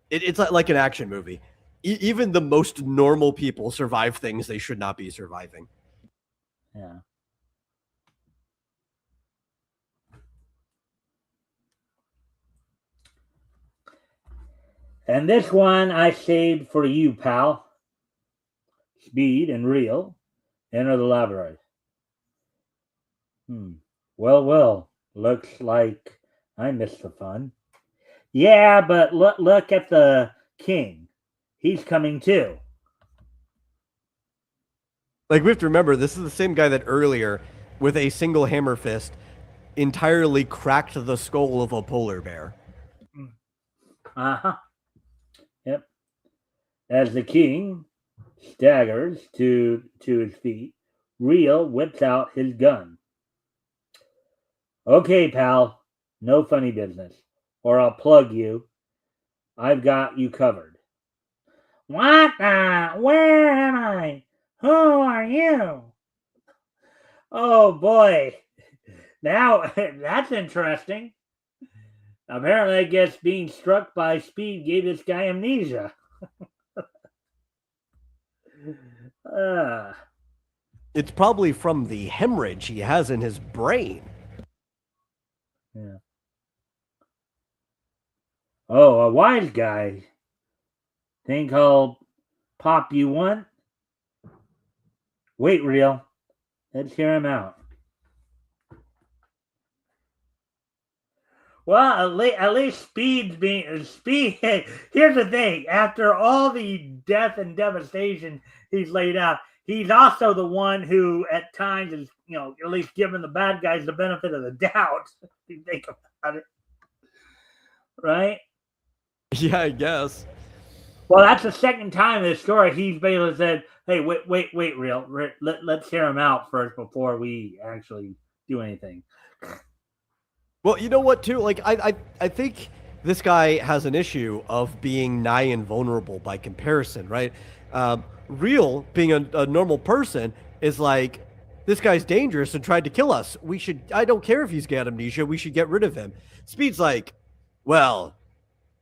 it's like an action movie. Even the most normal people survive things they should not be surviving. Yeah. And this one I saved for you, pal. Speed and Real enter the laboratory. Well, looks like I missed the fun. Yeah, but look at the king. He's coming too. Like, we have to remember, this is the same guy that earlier, with a single hammer fist, entirely cracked the skull of a polar bear. Uh-huh. Yep. As the king staggers to his feet, Real whips out his gun. Okay, pal. No funny business, or I'll plug you. I've got you covered. What the? Where am I? Who are you? Oh boy. Now, that's interesting. Apparently, I guess being struck by speed gave this guy amnesia. It's probably from the hemorrhage he has in his brain. Yeah. Oh, a wise guy. Think I'll pop you one? Wait, Real. Let's hear him out. Well, at least Speed's being Speed. Here's the thing: after all the death and devastation he's laid out, he's also the one who, at times, is at least giving the bad guys the benefit of the doubt. If you think about it, right? Yeah, I guess. Well, that's the second time in this story he's basically said, "Hey, wait, Real. Let's hear him out first before we actually do anything." Well, you know what, too? Like, I think this guy has an issue of being nigh invulnerable by comparison, right? Real, being a normal person, is like, this guy's dangerous and tried to kill us. I don't care if he's got amnesia, we should get rid of him. Speed's like, well,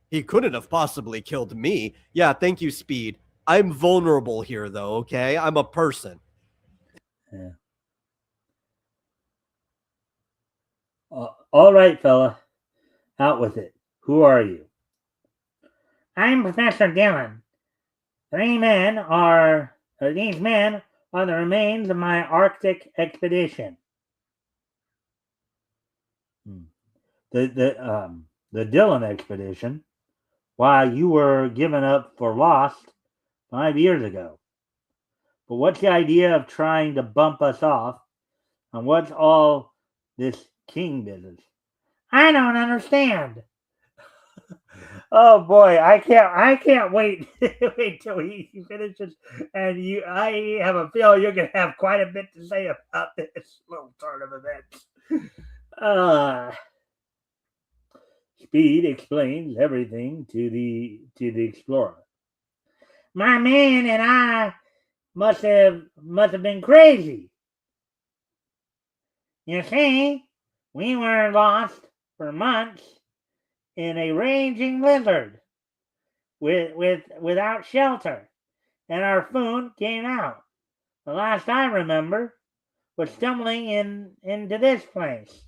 he couldn't have possibly killed me. Yeah, thank you, Speed. I'm vulnerable here, though, okay? I'm a person. Yeah. All right, fella. Out with it. Who are you? I'm Professor Dillon. These men are the remains of my Arctic expedition. The the Dylan expedition, why, you were given up for lost 5 years ago. But what's the idea of trying to bump us off? And what's all this king business? I don't understand. Oh boy, I can't wait wait till he finishes. And I have a feeling you're gonna have quite a bit to say about this little turn of events. Uh Speed explains everything to the explorer. My man and I must have been crazy. You see, we were lost for months in a raging blizzard without shelter, and our food came out. The last I remember was stumbling into this place.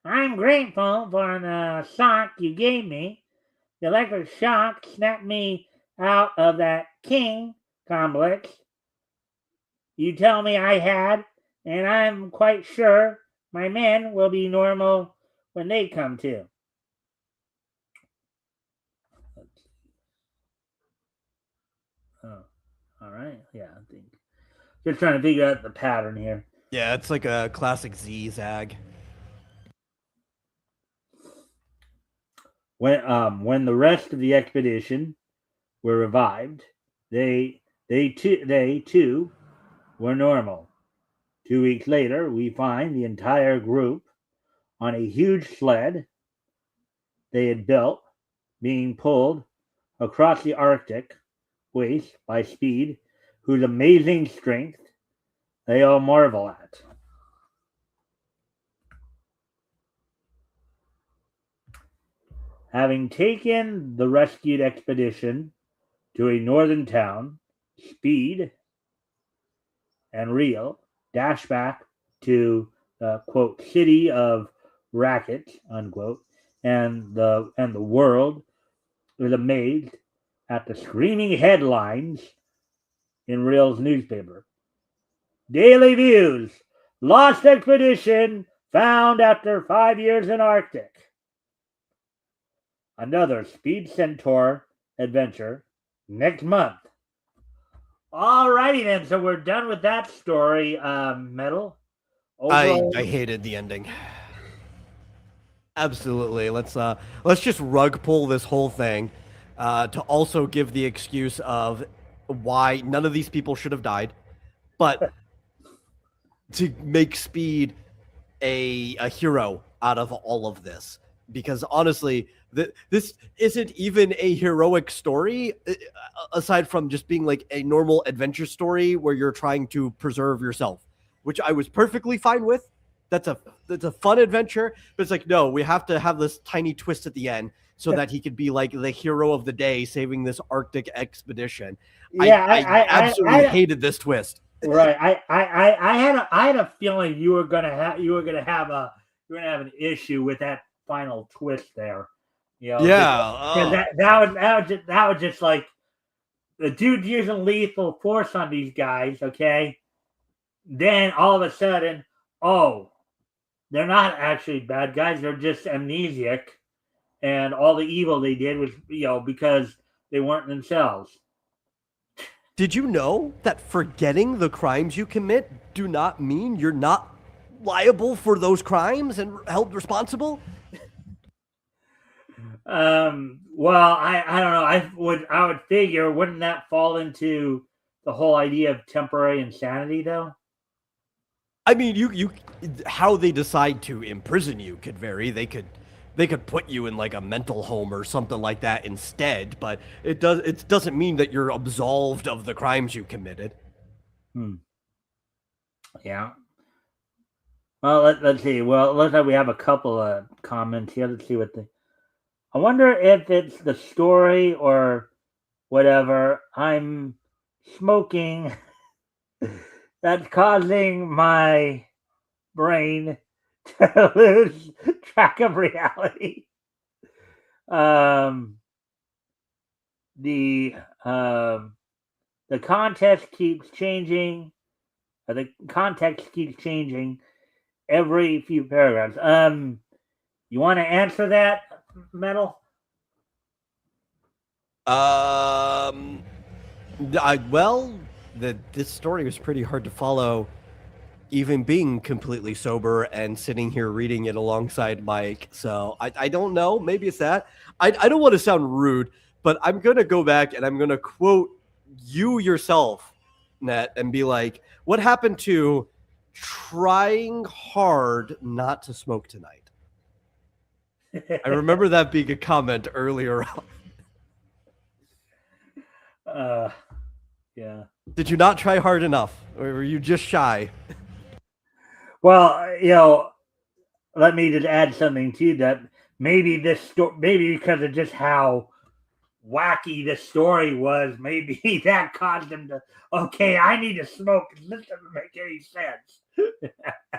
I'm grateful for the sock you gave me. The electric shock snapped me out of that king complex you tell me I had, and I'm quite sure my men will be normal when they come to. Oh, all right. Yeah, I think just trying to figure out the pattern here. Yeah, it's like a classic zigzag. When the rest of the expedition were revived, they too were normal. 2 weeks later, we find the entire group on a huge sled they had built, being pulled across the Arctic waste by Speed, whose amazing strength they all marvel at. Having taken the rescued expedition to a northern town, Speed and Reel dash back to the quote city of Racket unquote, and the world is amazed at the screaming headlines in Reel's newspaper. Daily views: Lost expedition found after 5 years in Arctic. Another Speed Centaur adventure next month. Alrighty then, so we're done with that story, Metal. I hated the ending. Absolutely. Let's just rug pull this whole thing to also give the excuse of why none of these people should have died, but to make Speed a hero out of all of this. Because honestly, this isn't even a heroic story aside from just being like a normal adventure story where you're trying to preserve yourself, which I was perfectly fine with. That's a fun adventure, but it's like no, we have to have this tiny twist at the end so that he could be like the hero of the day saving this Arctic expedition. Yeah, I absolutely hated this twist. Right. I had a feeling you were gonna have an issue with that final twist there. Because that was just like the dude's using lethal force on these guys. Okay, then all of a sudden, oh, they're not actually bad guys. They're just amnesiac, and all the evil they did was because they weren't themselves. Did you know that forgetting the crimes you commit do not mean you're not liable for those crimes and held responsible? Well, I don't know. I would figure wouldn't that fall into the whole idea of temporary insanity though? I mean, you how they decide to imprison you could vary. They could put you in like a mental home or something like that instead, but it doesn't mean that you're absolved of the crimes you committed. Yeah. Well, let's see. Well, it looks like we have a couple of comments here. Let's see what the. I wonder if it's the story or whatever. I'm smoking that's causing my brain to lose track of reality. Um, the the contest keeps changing. The context keeps changing every few paragraphs. You want to answer that, Metal? This story was pretty hard to follow, even being completely sober and sitting here reading it alongside Mike. So I don't know. Maybe it's that. I don't want to sound rude, but I'm going to go back and I'm going to quote you yourself, Net, and be like, what happened to trying hard not to smoke tonight? I remember that being a comment earlier on. Yeah. Did you not try hard enough, or were you just shy? Well, let me just add something to that. Maybe maybe because of just how wacky this story was, maybe that caused him to, okay, I need to smoke. This doesn't make any sense.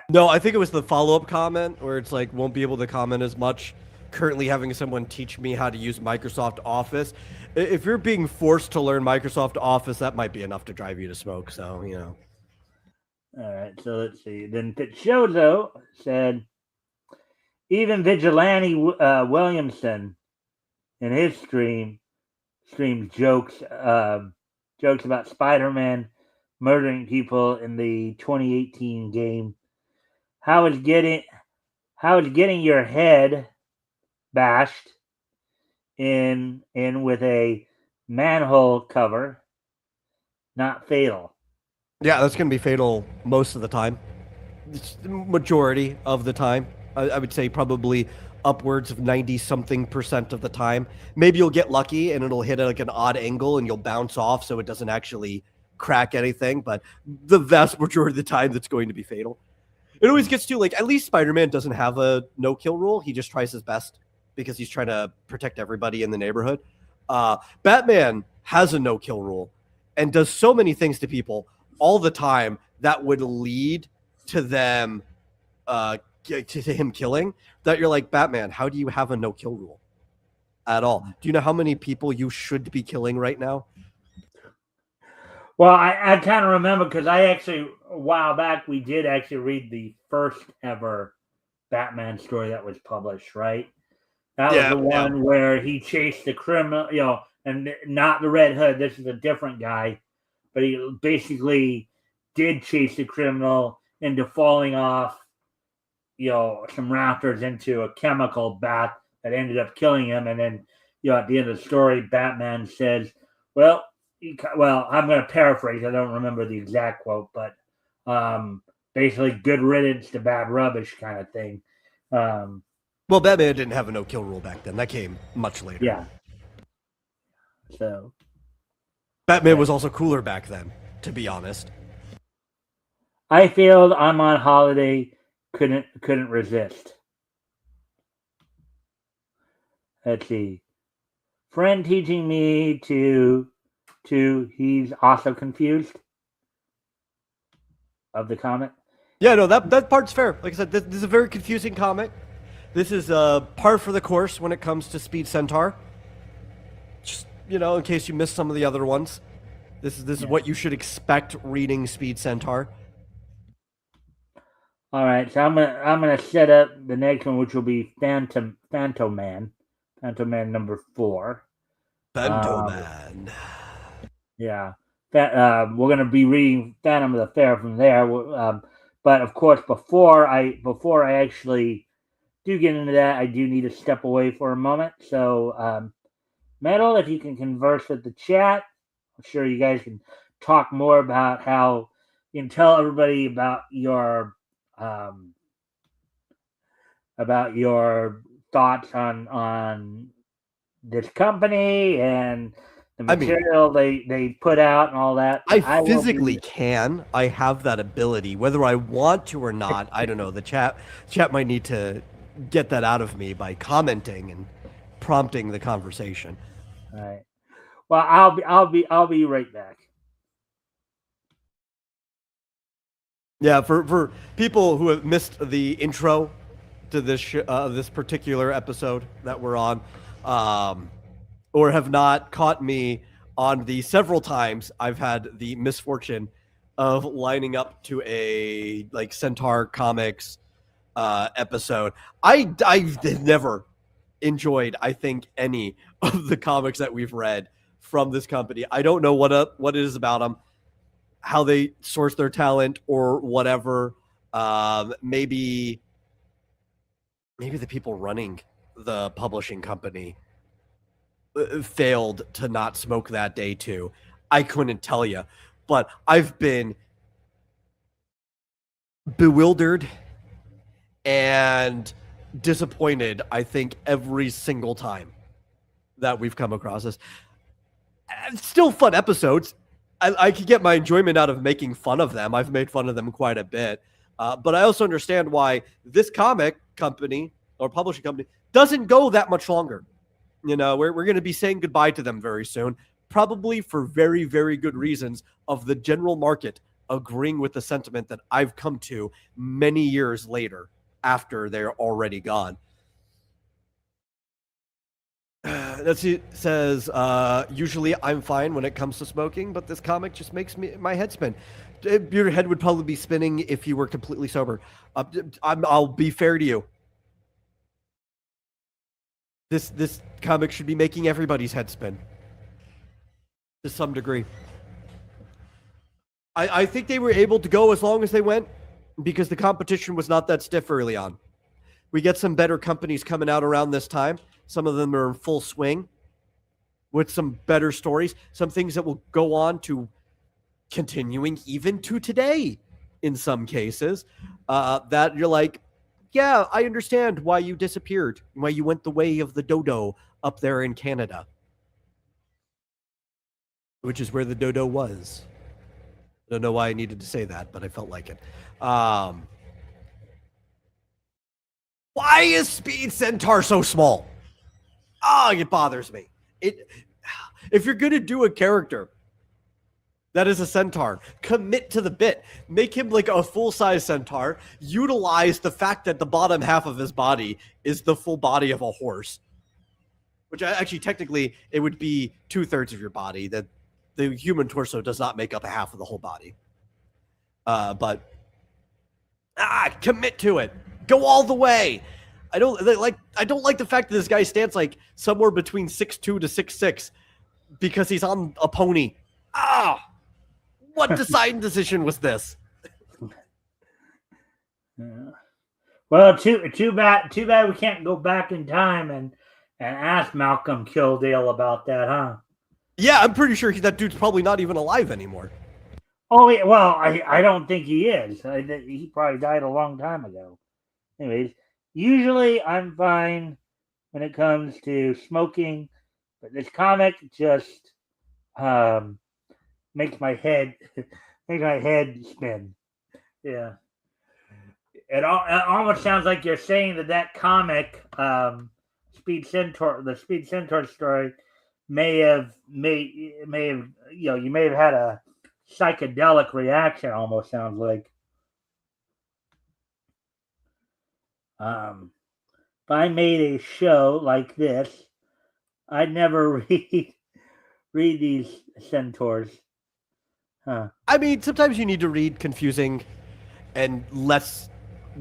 No, I think it was the follow-up comment where it's like, won't be able to comment as much. Currently having someone teach me how to use Microsoft Office. If you're being forced to learn Microsoft Office, that might be enough to drive you to smoke. So, All right, so let's see. Then Pichozo said, even Vigilante Williamson in his streams jokes about Spider-Man murdering people in the 2018 game. How is getting your head bashed in with a manhole cover not fatal? Yeah, that's going to be fatal most of the time. It's the majority of the time. I would say probably upwards of 90-something% of the time. Maybe you'll get lucky and it'll hit at like an odd angle and you'll bounce off so it doesn't actually crack anything. But the vast majority of the time, that's going to be fatal. It always gets to, like, at least Spider-Man doesn't have a no-kill rule. He just tries his best because he's trying to protect everybody in the neighborhood. Batman has a no-kill rule and does so many things to people all the time that would lead to them to him killing, that you're like, Batman, how do you have a no-kill rule at all? Do you know how many people you should be killing right now? Well, I kind of remember because I actually, a while back, we did actually read the first ever Batman story that was published, right? That was the one where he chased the criminal, and not the Red Hood. This is a different guy, but he basically did chase the criminal into falling off, some rafters into a chemical bath that ended up killing him. And then, at the end of the story, Batman says, well, I'm going to paraphrase. I don't remember the exact quote, but basically good riddance to bad rubbish kind of thing. Well, Batman didn't have a no-kill rule back then. That came much later. Yeah. So Batman was also cooler back then, to be honest. I failed. I'm on holiday. Couldn't resist. Let's see. Friend teaching me to he's also confused of the comic. Yeah, no, that part's fair. Like I said, this is a very confusing comic. This is par for the course when it comes to Speed Centaur. Just, in case you missed some of the other ones. This is what you should expect reading Speed Centaur. All right, so I'm gonna set up the next one, which will be Phantom Man number 4. Phantom Man. Yeah, we're gonna be reading Phantom of the Fair from there. But of course, before I actually do get into that, I do need to step away for a moment. So, Metal, if you can converse with the chat, I'm sure you guys can talk more about how you can tell everybody about your thoughts on this company and the material they put out and all that. I physically can. I have that ability. Whether I want to or not, I don't know. The chat might need to get that out of me by commenting and prompting the conversation. All right. Well, I'll be right back. Yeah, for people who have missed the intro to this particular episode that we're on, or have not caught me on the several times I've had the misfortune of lining up to a like Centaur Comics episode. I've never enjoyed, I think, any of the comics that we've read from this company. I don't know what it is about them, how they source their talent or whatever. Maybe the people running the publishing company failed to not smoke that day too. I couldn't tell you, but I've been bewildered and disappointed, I think, every single time that we've come across this. Still fun episodes. I could get my enjoyment out of making fun of them. I've made fun of them quite a bit. But I also understand why this comic company or publishing company doesn't go that much longer. You know, we're going to be saying goodbye to them very soon, probably for very, very good reasons of the general market agreeing with the sentiment that I've come to many years later after they're already gone. It says, usually I'm fine when it comes to smoking, but this comic just makes my head spin. Your head would probably be spinning if you were completely sober. I'll be fair to you. This comic should be making everybody's head spin to some degree. I think they were able to go as long as they went because the competition was not that stiff early on. We get some better companies coming out around this time. Some of them are in full swing with some better stories, some things that will go on to continuing even to today in some cases, that you're like, yeah, I understand why you disappeared, why you went the way of the dodo up there in Canada, which is where the dodo was. I don't know why I needed to say that, but I felt like it. Why is Speed Centaur so small? It bothers me. If you're going to do a character that is a centaur, commit to the bit. Make him like a full-size centaur. Utilize the fact that the bottom half of his body is the full body of a horse. Which actually, technically, it would be 2/3 of your body. That the human torso does not make up a half of the whole body. But commit to it. Go all the way. I don't like the fact that this guy stands like somewhere between 6'2" to 6'6" because he's on a pony. What deciding decision was this? Yeah. Well, too bad we can't go back in time and ask Malcolm Killdale about that, huh? Yeah, I'm pretty sure that dude's probably not even alive anymore. Oh, yeah, well, I don't think he is. He probably died a long time ago. Anyways, usually I'm fine when it comes to smoking, but this comic just makes my head spin. Yeah, it almost sounds like you're saying that comic, the Speed Centaur story, may have you may have had a psychedelic reaction. Almost sounds like. If I made a show like this, I'd never read these centaurs. Huh. I mean, sometimes you need to read confusing and less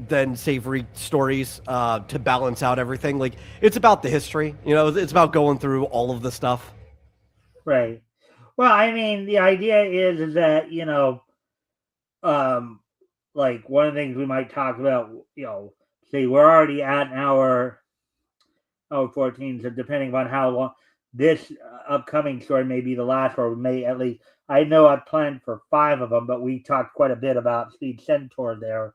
than savory stories to balance out everything. Like, it's about the history, it's about going through all of the stuff. Right. Well, I mean, the idea is that, like one of the things we might talk about, see, we're already at hour 14, so depending on how long this upcoming story may be the last, or may at least, I know I planned for 5 of them, but we talked quite a bit about Speed Centaur there.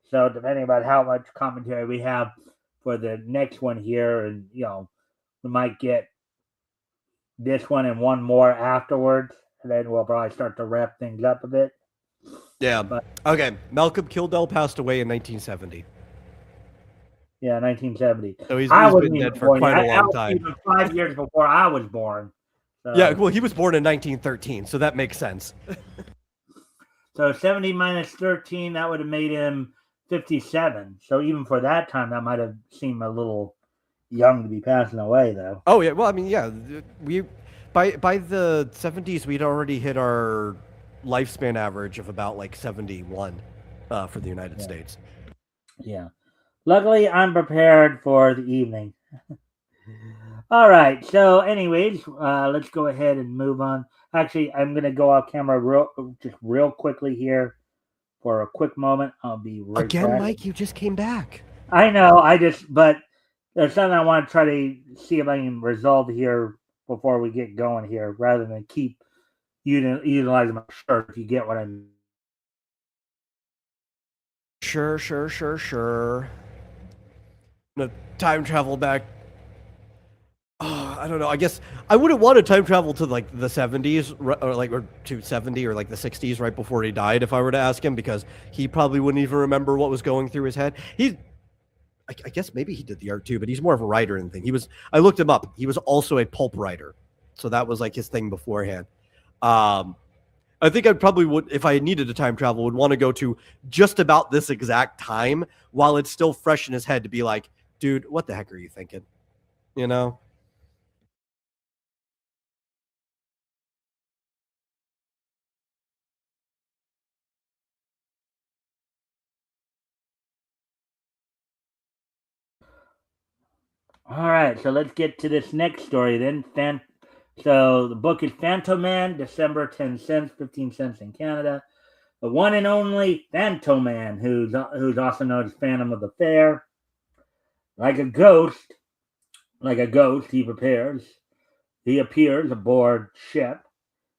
So depending on how much commentary we have for the next one here, and we might get this one and one more afterwards, and then we'll probably start to wrap things up a bit. Yeah. But, okay. Malcolm Killdale passed away in 1970. Yeah, 1970. So he's been dead for quite a long time. Even 5 years before I was born. So. Yeah, well, he was born in 1913, so that makes sense. So 70 minus 13, that would have made him 57. So even for that time, that might have seemed a little young to be passing away, though. Oh yeah, well, I mean, yeah, we by the 70s we'd already hit our lifespan average of about like 71 for the United States. Yeah. Luckily, I'm prepared for the evening. All right. So, anyways, let's go ahead and move on. Actually, I'm going to go off camera real quickly here for a quick moment. I'll be right Again, back. Mike, you just came back. I know. But there's something I want to try to see if I can resolve here before we get going here, rather than keep utilizing my shirt. If you get what I mean. Sure. I'm gonna time travel back. Oh, I don't know. I guess I wouldn't want to time travel to like the 70s or to 70 or like the 60s right before he died if I were to ask him, because he probably wouldn't even remember what was going through his head. I guess maybe he did the art too, but he's more of a writer than anything. I looked him up. He was also a pulp writer. So that was like his thing beforehand. I think I probably would, if I needed to time travel, would want to go to just about this exact time while it's still fresh in his head to be like, dude, what the heck are you thinking? You know? All right, so let's get to this next story then. So the book is Phantoman, December 10 cents, 15 cents in Canada. The one and only Phantoman, who's also known as Phantom of the Fair. Like a ghost, he appears aboard ship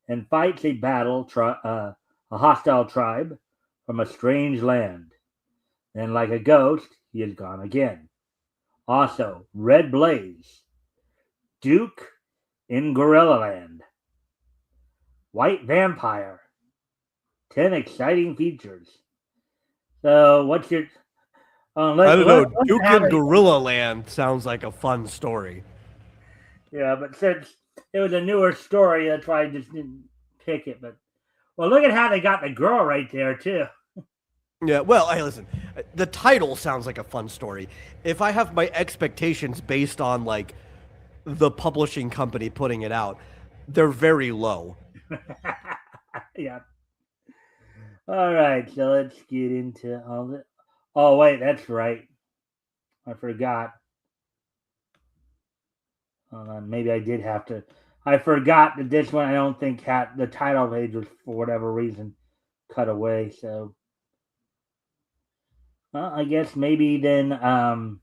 and fights a hostile tribe from a strange land. Then, like a ghost, he is gone again. Also, Red Blaze, Duke in Gorilla Land, White Vampire, 10 exciting features. So, what's your... I don't know. Duke in Gorilla Land sounds like a fun story. Yeah, but since it was a newer story, that's why I just didn't pick it. But, well, look at how they got the girl right there, too. Yeah, well, hey, listen, the title sounds like a fun story. If I have my expectations based on, like, the publishing company putting it out, they're very low. Yeah. All right, so let's get into all the... Oh, wait, that's right. I forgot. Hold on, maybe I did have to... I forgot that this one, I don't think the title page was, for whatever reason, cut away, so... Well, I guess maybe then... Well,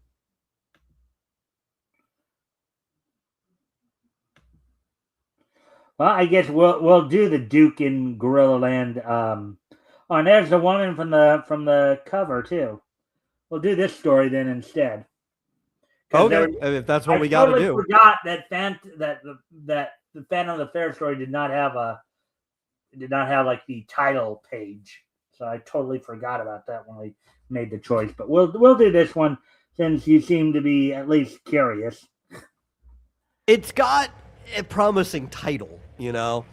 I guess we'll do the Duke in Gorilla Land. Oh, and there's the woman from the cover too. We'll do this story then instead. Okay, if that's what we got to do. I totally forgot that the Phantom of the Fair story did not have like the title page, so I totally forgot about that when we made the choice. But we'll do this one since you seem to be at least curious. It's got a promising title, you know.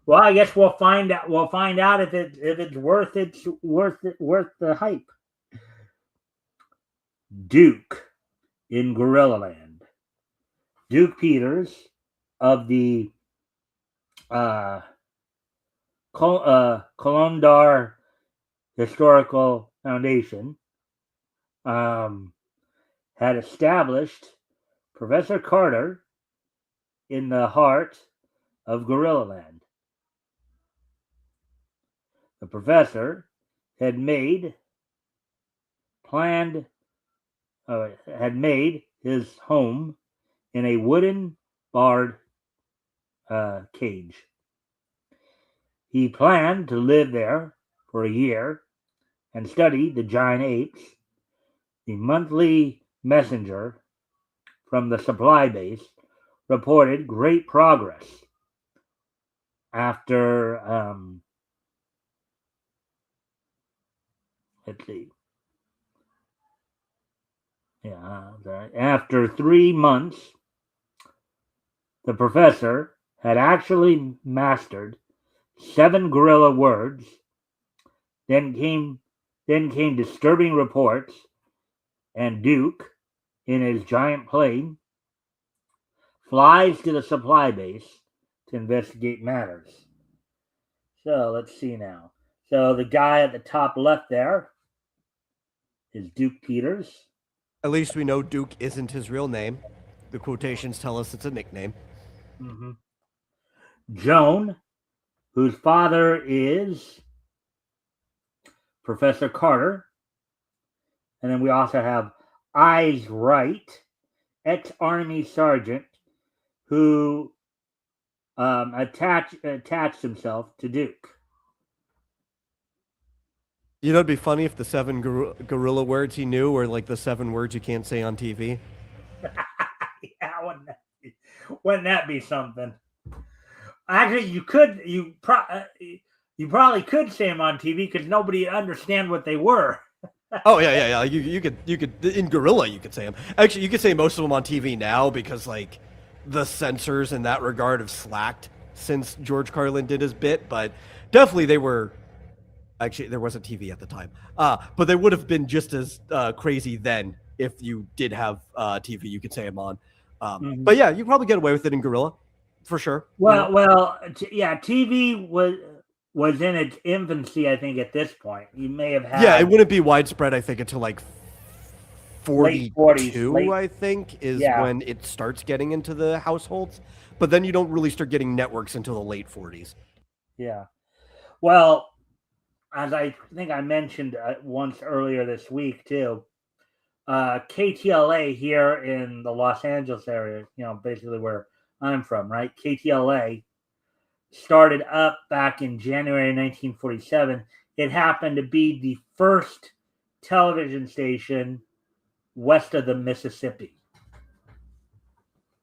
Well, I guess we'll find out. We'll find out if it's worth the hype. Duke in Gorilla Land. Duke Peters of the Colondar Historical Foundation had established Professor Carter in the heart of Gorilla Land. The professor had made his home in a wooden barred cage. He planned to live there for a year and study the giant apes. The monthly messenger from the supply base reported great progress after let's see. Yeah, after 3 months, the professor had actually mastered 7 gorilla words. Then came disturbing reports, and Duke, in his giant plane, flies to the supply base to investigate matters. So let's see now. So the guy at the top left there is Duke Peters. At least we know Duke isn't his real name. The quotations tell us it's a nickname. Mm-hmm. Joan, whose father is Professor Carter. And then we also have Eyes Right, ex-Army sergeant, who attached himself to Duke. You know, it'd be funny if the 7 gorilla words he knew were like the 7 words you can't say on TV. Yeah, wouldn't that be something? Actually, you probably could say them on TV because nobody would understand what they were. Oh yeah. You could in gorilla you could say them. Actually, you could say most of them on TV now because like the censors in that regard have slacked since George Carlin did his bit, but definitely they were. Actually, there wasn't TV at the time, but they would have been just as crazy then if you did have TV. You could say them on, but yeah, you probably get away with it in gorilla, for sure. Well, yeah, TV was in its infancy, I think, at this point. You may have had... Yeah, it wouldn't be widespread, I think, until like 42, I think, is when it starts getting into the households. But then you don't really start getting networks until the late 40s. Yeah. Well, as I think I mentioned once earlier this week, too, KTLA here in the Los Angeles area, basically where I'm from, right? KTLA started up back in January 1947. It happened to be the first television station west of the Mississippi.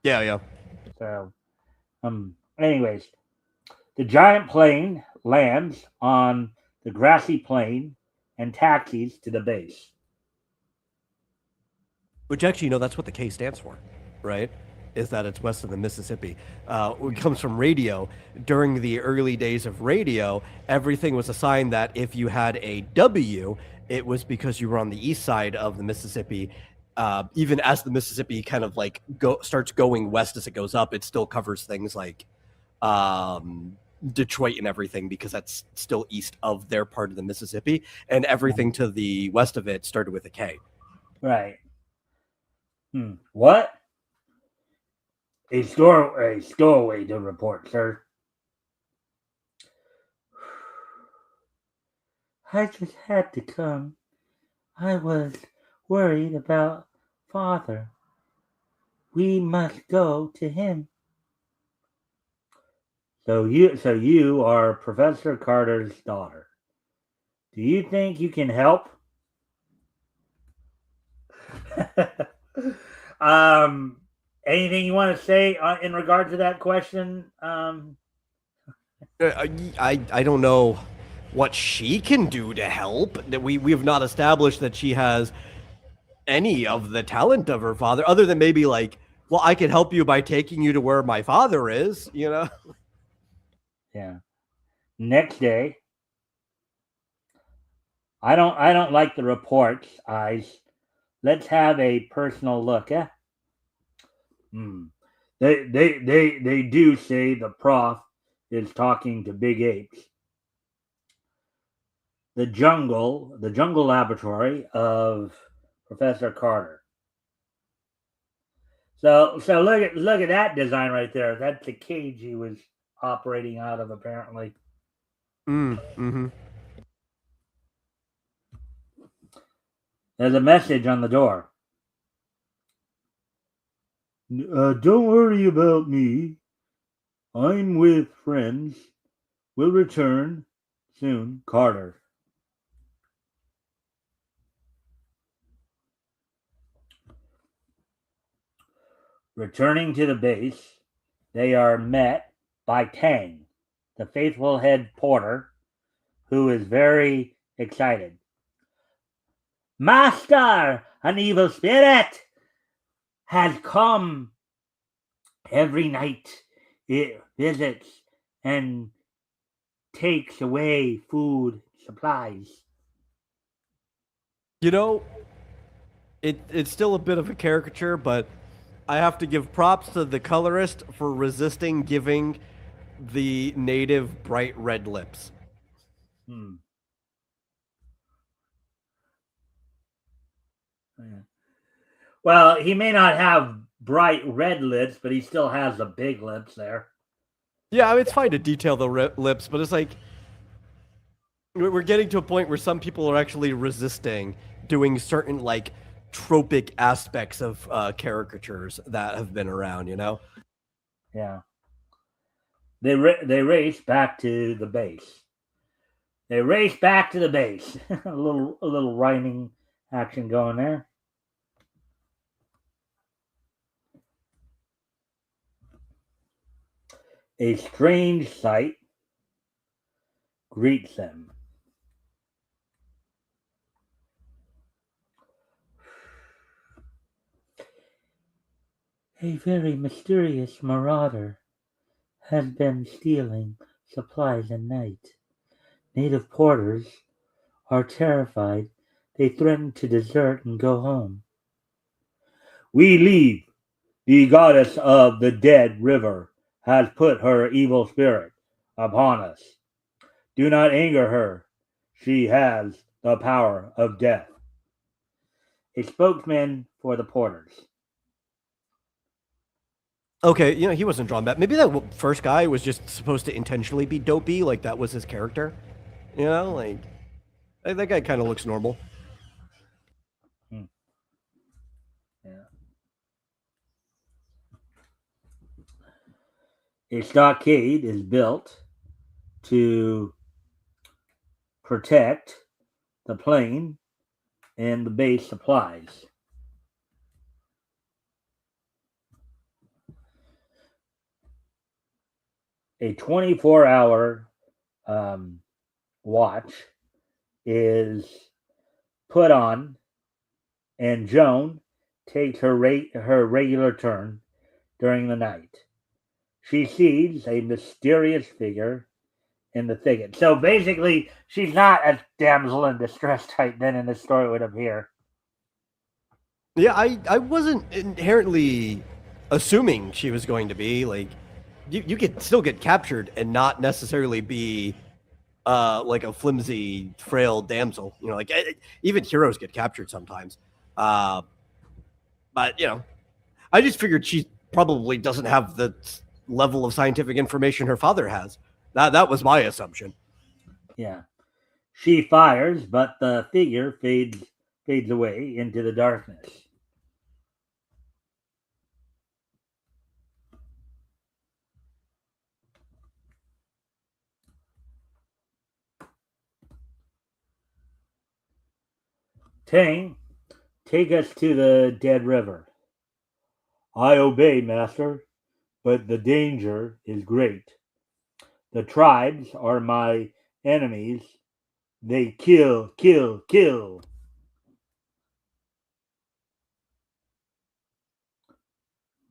Yeah. So, anyways, the giant plane lands on the grassy plain and taxis to the base. Which actually, that's what the K stands for, right? Is that it's west of the Mississippi. It comes from radio. During the early days of radio, everything was assigned that if you had a W, it was because you were on the east side of the Mississippi. Even as the Mississippi kind of like starts going west as it goes up, it still covers things like Detroit and everything because that's still east of their part of the Mississippi, and everything to the west of it started with a K. Right. What? A stowaway to report, sir. I just had to come. I was worried about Father. We must go to him. So you are Professor Carter's daughter. Do you think you can help? Anything you want to say in regard to that question? I don't know what she can do to help. We have not established that she has any of the talent of her father, other than maybe like, well, I can help you by taking you to where my father is, Yeah. Next day, I don't like the reports, Eyes. Let's have a personal look, eh? They do say the prof is talking to big apes. The jungle laboratory of Professor Carter. So look at that design right there. That's the cage he was operating out of, apparently. Mm-hmm. There's a message on the door. Don't worry about me. I'm with friends. We'll return soon. Carter. Returning to the base, they are met by Tang, the faithful head porter, who is very excited. Master, an evil spirit has come. Every night it visits and takes away food supplies. It's still a bit of a caricature, but I have to give props to the colorist for resisting giving the native bright red lips. Hmm. Yeah. Well, he may not have bright red lips, but he still has the big lips there. Yeah, I mean, it's fine to detail the lips, but it's like we're getting to a point where some people are actually resisting doing certain like tropic aspects of caricatures that have been around, you know? Yeah. They race back to the base. They race back to the base. a little rhyming action going there. A strange sight greets them. A very mysterious marauder has been stealing supplies at night. Native porters are terrified. They threaten to desert and go home. We leave. The goddess of the dead river has put her evil spirit upon us. Do not anger her. She has the power of death. A spokesman for the porters. Okay, you know, he wasn't drawn back. Maybe that first guy was just supposed to intentionally be dopey, like that was his character. You know, like that guy kind of looks normal. Yeah. A stockade is built to protect the plane and the base supplies. A 24-hour watch is put on, and Joan takes her regular turn during the night. She sees a mysterious figure in the thicket. So basically, she's not a damsel in distress type then in the story would appear. Yeah, I wasn't inherently assuming she was going to be like you could still get captured and not necessarily be like a flimsy, frail damsel. You know, like even heroes get captured sometimes. But you know, I just figured she probably doesn't have the level of scientific information her father has. That was my assumption. Yeah. She fires, but the figure fades away into the darkness. Tang, take us to the dead river. I obey, master, but the danger is great. The tribes are my enemies. They kill, kill, kill.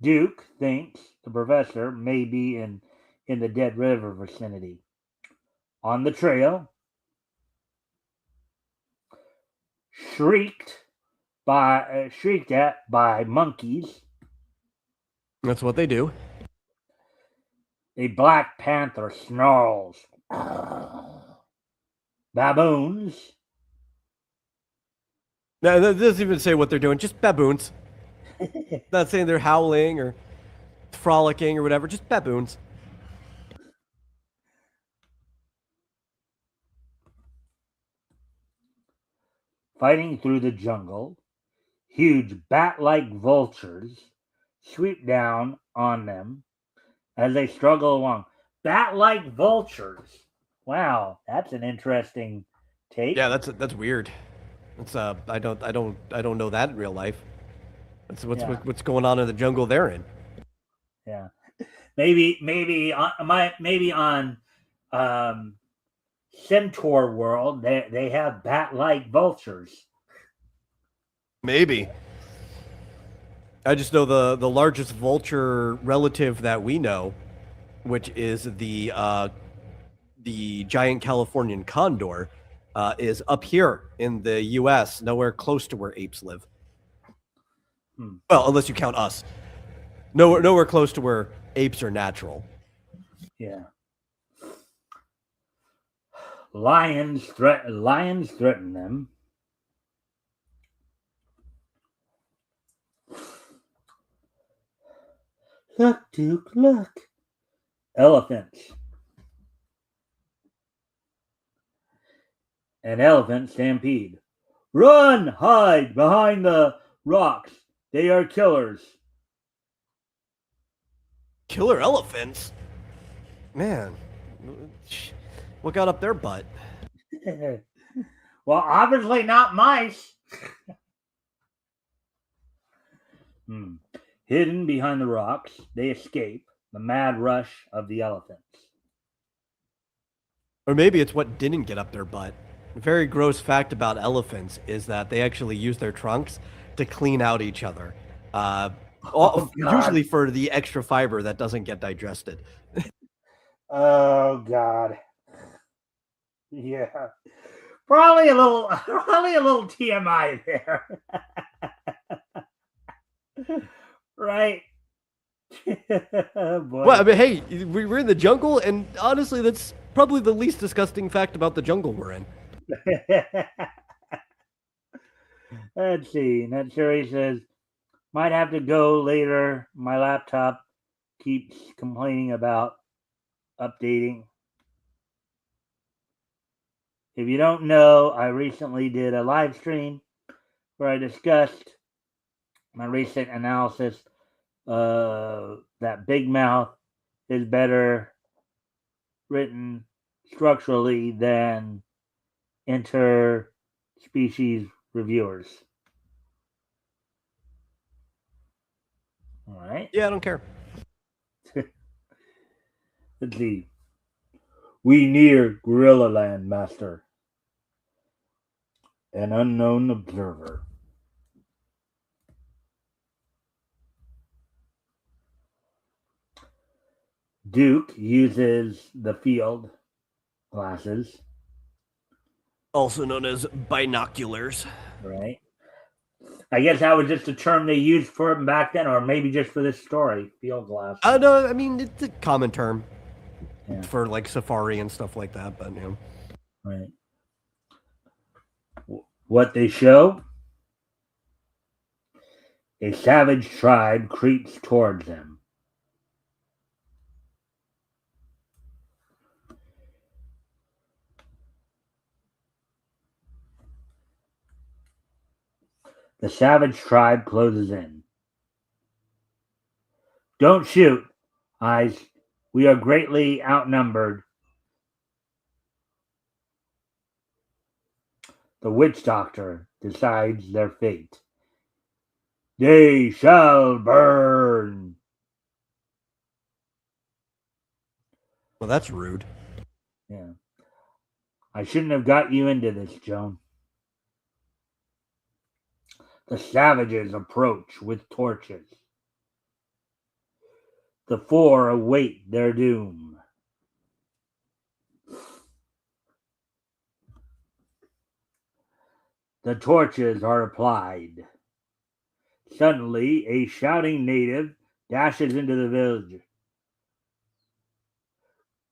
Duke thinks the professor may be in the Dead River vicinity. On the trail, shrieked at by monkeys, That's what they do. a black panther snarls. Baboons. Now, that doesn't even say what they're doing. Just baboons. Not saying they're howling or frolicking or whatever. Just baboons. Fighting through the jungle, huge bat-like vultures sweep down on them as they struggle along. Bat-like vultures. Wow, that's an interesting take. Yeah, that's weird. That's I don't know that in real life. That's what's going on in the jungle they're in. Yeah, maybe on Centaur world they have bat-like vultures. Maybe. I just know the largest vulture relative that we know, which is the giant Californian condor, is up here in the U.S., nowhere close to where apes live. Well, unless you count us. Nowhere close to where apes are natural. Yeah. Lions threaten them. Look, Duke, look. Elephants. An elephant stampede. Run! Hide behind the rocks. They are killers. Killer elephants? Man, what got up their butt? Well, obviously not mice. Hidden behind the rocks, they escape the mad rush of the elephants. Or maybe it's what didn't get up their butt. A very gross fact about elephants is that they actually use their trunks to clean out each other. Usually for the extra fiber that doesn't get digested. Oh, God. Yeah. Probably a little TMI there. Right. Well, I mean, hey, we're in the jungle, and honestly, that's probably the least disgusting fact about the jungle we're in. Let's see. Netsuri says, might have to go later. My laptop keeps complaining about updating. If you don't know, I recently did a live stream where I discussed my recent analysis that Big Mouth is better written structurally than interspecies reviewers. All right. Yeah, I don't care. Let's see. We near Gorilla Land, Master. An unknown observer. Duke uses the field glasses. Also known as binoculars. Right. I guess that was just a term they used for it back then, or maybe just for this story, field glass. No, I mean, it's a common term for like safari and stuff like that, but Right. What they show? A savage tribe creeps towards them. The savage tribe closes in. Don't shoot, Eyes. We are greatly outnumbered. The witch doctor decides their fate. They shall burn. Well, that's rude. Yeah. I shouldn't have got you into this, Joan. The savages approach with torches. The four await their doom. The torches are applied. Suddenly, a shouting native dashes into the village.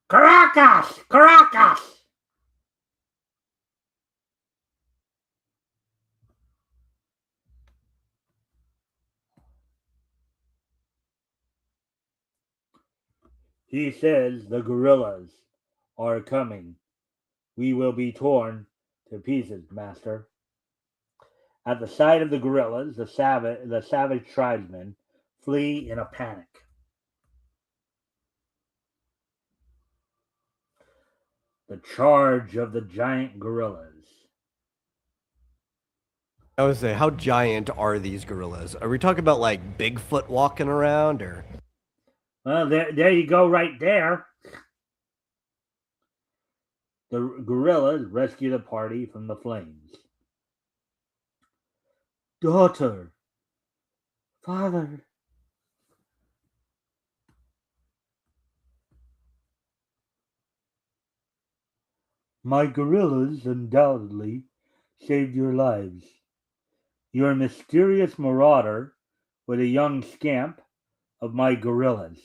Caracas! Caracas! He says the gorillas are coming. We will be torn to pieces, master. At the sight of the gorillas, the savage tribesmen flee in a panic. The charge of the giant gorillas. I would say, how giant are these gorillas? Are we talking about like Bigfoot walking around, or? Well, there you go, right there. The gorillas rescue the party from the flames. Daughter, father. My gorillas undoubtedly saved your lives. Your mysterious marauder was a young scamp of my gorillas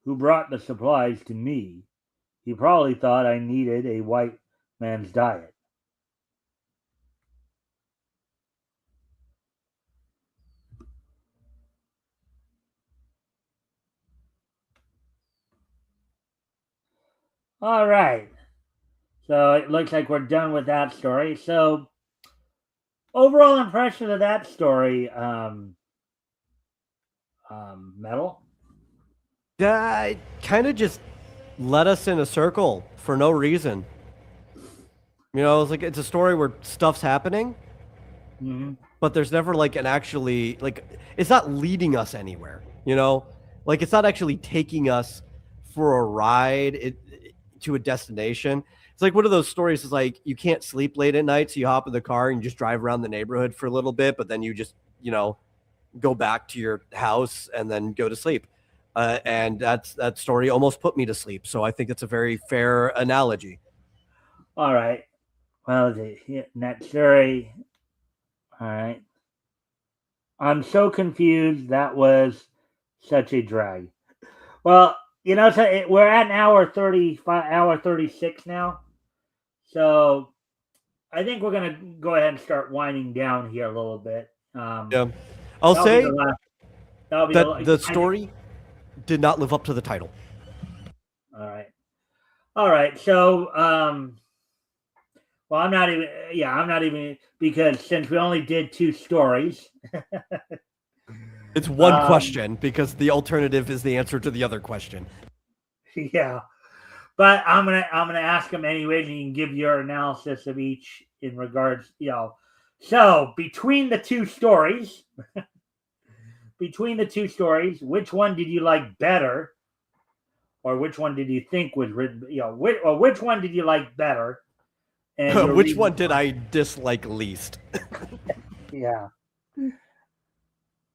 who brought the supplies to me. He probably thought I needed a white man's diet. All right. So it looks like we're done with that story. So overall impression of that story, Metal. That kind of just led us in a circle for no reason. You know, it's like it's a story where stuff's happening, but there's never like an actually like it's not leading us anywhere. You know, like it's not actually taking us for a ride to a destination. It's like one of those stories is like you can't sleep late at night, so you hop in the car and you just drive around the neighborhood for a little bit, but then you just go back to your house and then go to sleep. And that story almost put me to sleep. So I think it's a very fair analogy. All right. Well, that story. All right. I'm so confused. That was such a drag. Well, so we're at an hour 35, hour 36 now. So I think we're gonna go ahead and start winding down here a little bit. Yeah, I'll say that the story did not live up to the title. All right. So, well, I'm not even. Yeah, I'm not even because since we only did 2 stories. It's one question because the alternative is the answer to the other question. Yeah, but I'm gonna ask them anyways, and you can give your analysis of each in regards. So between the 2 stories, which one did you like better, or which one did you think was written? Or which one did you like better? And which one did I dislike least? Yeah.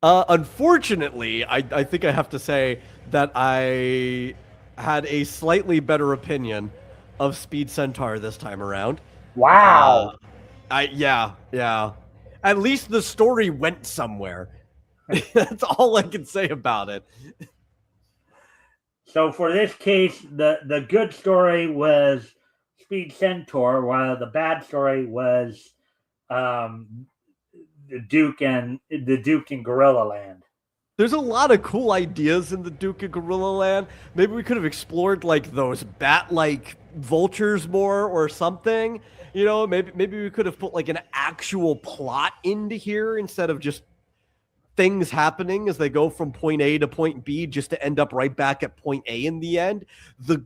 Unfortunately, I think I have to say that I had a slightly better opinion of Speed Centaur this time around. Wow. Yeah. At least the story went somewhere. That's all I can say about it. So for this case, the good story was Speed Centaur, while the bad story was the Duke in Gorilla Land. There's a lot of cool ideas in the Duke of Gorilla Land. Maybe we could have explored like those bat-like vultures more or something. Maybe we could have put like an actual plot into here instead of just things happening as they go from point A to point B just to end up right back at point A in the end. The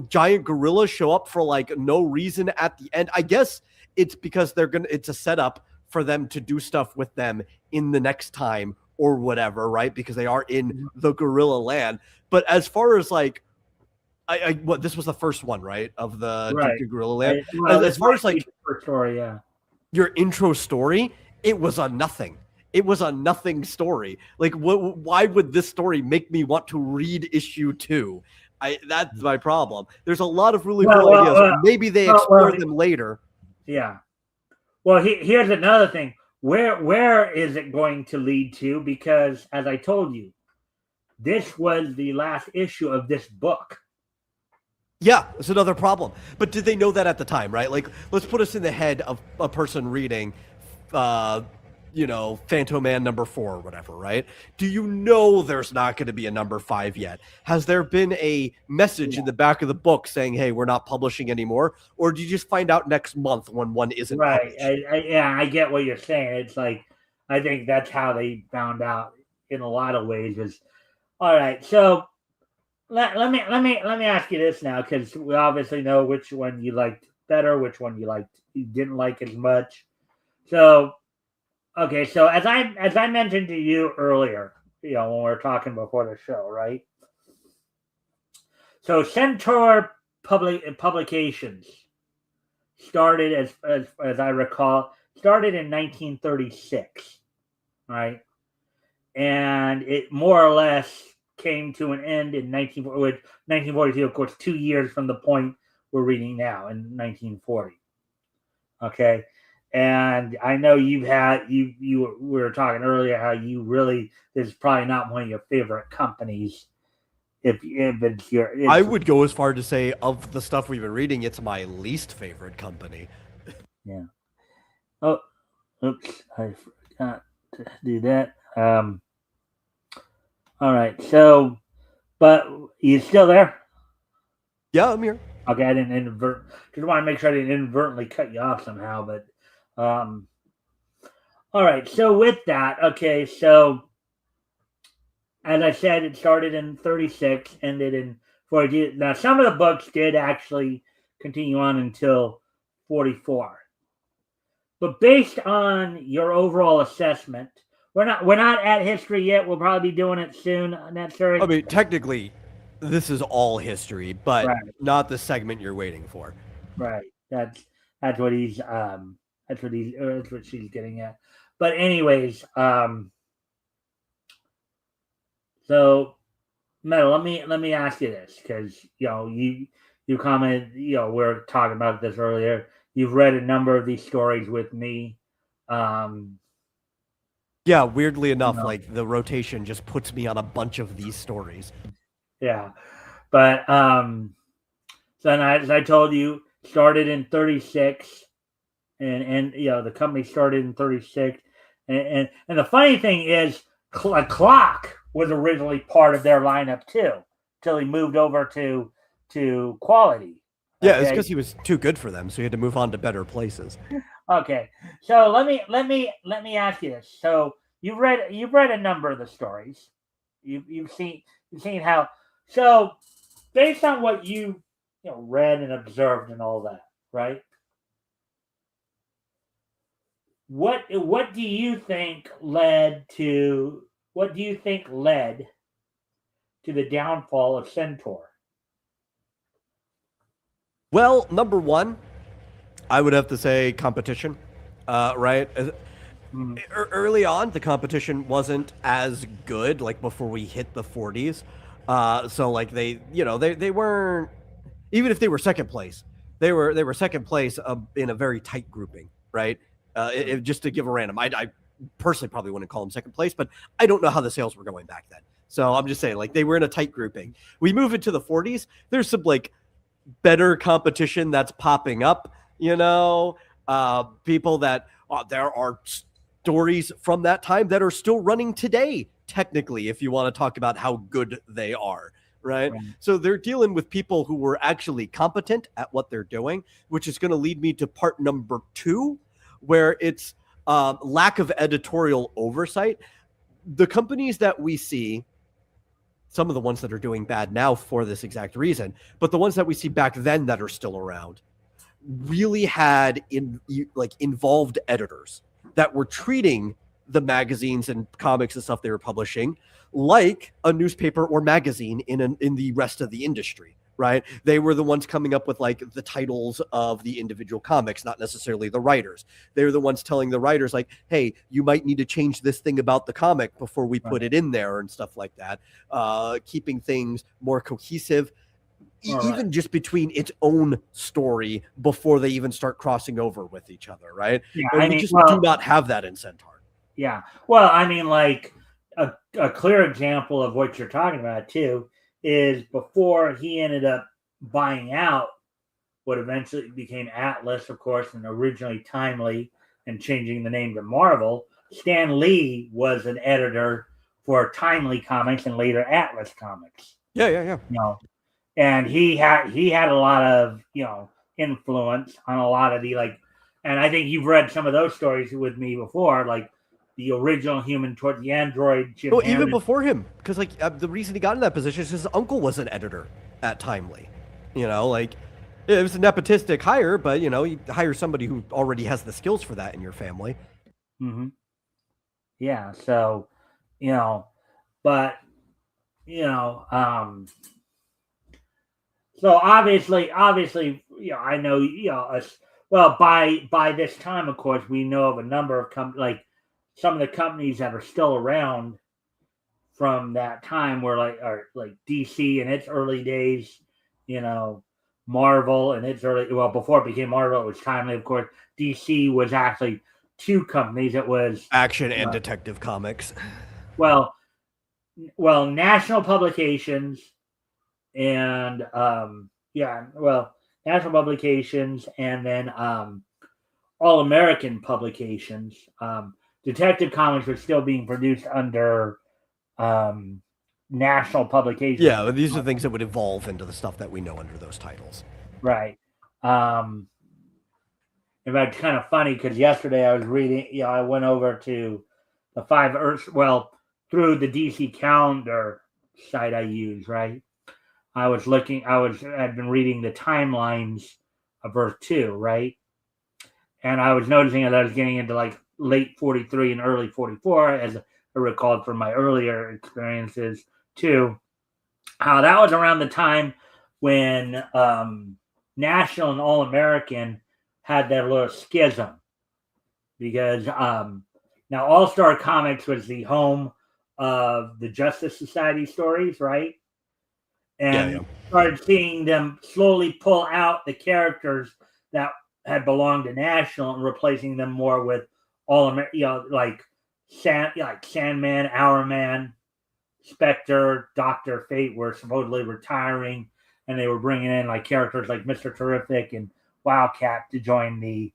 giant gorillas show up for like no reason at the end. I guess it's because it's a setup for them to do stuff with them in the next time or whatever, right? Because they are in the gorilla land. But as far as like, this was the first one, right? Of the Duke of Gorilla Land. As far as like story, yeah. Your intro story, it was a nothing. It was a nothing story. Like, why would this story make me want to read issue 2? That's my problem. There's a lot of really cool ideas. Maybe they explore them later. Yeah. Well, here's another thing. Where is it going to lead to? Because, as I told you, this was the last issue of this book. Yeah, it's another problem. But did they know that at the time, right? Like, let's put us in the head of a person reading Phantom Man number 4 or whatever, right? Do you know there's not going to be a number 5 yet? Has there been a message in the back of the book saying, hey, we're not publishing anymore? Or do you just find out next month when one isn't right? Published? I get what you're saying. It's like, I think that's how they found out in a lot of ways. Is all right. So let me ask you this now, because we obviously know which one you liked better, which one you didn't like as much. So okay, so as I mentioned to you earlier, when we were talking before the show, right? So Centaur Publications started, as I recall, started in 1936, right? And it more or less came to an end in 1942, of course, 2 years from the point we're reading now in 1940. Okay. And I know we were talking earlier how you really, this is probably not one of your favorite companies if it's your. I would go as far to say, of the stuff we've been reading, it's my least favorite company. Yeah. Oh, oops! I forgot to do that. All right. So, but you still there? Yeah, I'm here. Okay, I didn't just want to make sure I didn't inadvertently cut you off somehow. But all right. So with that, okay. So as I said, it started in 36, ended in 42. Now, some of the books did actually continue on until 44. But based on your overall assessment, we're not at history yet. We'll probably be doing it soon. Not sure. I mean, technically, this is all history, but Right. not the segment you're waiting for. Right. That's what he's that's what she's getting at. But anyways, so Metal, let me ask you this, because you commented, we were talking about this earlier. You've read a number of these stories with me. Yeah, weirdly enough, like the rotation just puts me on a bunch of these stories. Yeah, but so as I told you, started in 36, and the company started in 36, and the funny thing is, a clock was originally part of their lineup too, until he moved over to quality. Yeah, it's because he was too good for them, so he had to move on to better places. Okay, so let me ask you this. So you've read a number of the stories. You've seen how. So based on what you read and observed and all that, right? What do you think led to the downfall of Centaur? Well, number one, I would have to say competition, right? Early on, the competition wasn't as good, like before we hit the 40s. So like they weren't, even if they were second place, they were second place in a very tight grouping, right? Just to give a random, I personally probably wouldn't call them second place, but I don't know how the sales were going back then. So I'm just saying, like, they were in a tight grouping. We move into the 40s, there's some like better competition that's popping up, people that there are stories from that time that are still running today, technically, if you want to talk about how good they are, right? So they're dealing with people who were actually competent at what they're doing, which is going to lead me to part number 2, where it's lack of editorial oversight. The companies that we see, some of the ones that are doing bad now for this exact reason, but the ones that we see back then that are still around really had involved editors that were treating the magazines and comics and stuff they were publishing like a newspaper or magazine in the rest of the industry, right? They were the ones coming up with like the titles of the individual comics, not necessarily the writers. They were the ones telling the writers like, hey, you might need to change this thing about the comic before we put it in there and stuff like that. Keeping things more cohesive, even just between its own story before they even start crossing over with each other, right? Yeah, and we just do not have that in Centaur. Yeah. Well, I mean, like a clear example of what you're talking about too is before he ended up buying out what eventually became Atlas, of course, and originally Timely, and changing the name to Marvel. Stan Lee was an editor for Timely Comics and later Atlas Comics. Yeah. And he had a lot of influence on a lot of the and I think you've read some of those stories with me before, like the original Human Torch, the android. Well, even before him, because the reason he got in that position is his uncle was an editor at Timely. It was a nepotistic hire, but you hire somebody who already has the skills for that in your family. Mm-hmm. Yeah. So, but so obviously, I know, well, by this time, of course, we know of a number of companies, some of the companies that are still around from that time were like DC in its early days, Marvel in its before it became Marvel, it was Timely, of course. DC was actually 2 companies. It was Action and Detective Comics. Well, National Publications and National Publications, and then All American Publications. Detective Comics was still being produced under National Publications. Yeah, but these are things that would evolve into the stuff that we know under those titles. Right. In fact, it's kind of funny because yesterday I was reading, I went over to the 5 Earths, through the DC calendar site I use, right? I'd been reading the timelines of Earth 2, right? And I was noticing that I was getting into like late 43 and early 44, as I recalled from my earlier experiences too, how that was around the time when National and All American had their little schism, because now All Star Comics was the home of the Justice Society stories, right? And started seeing them slowly pull out the characters that had belonged to National and replacing them more with All American, like Sandman, Hourman, Spectre, Dr. Fate were supposedly retiring, and they were bringing in like characters like Mr. Terrific and Wildcat to join the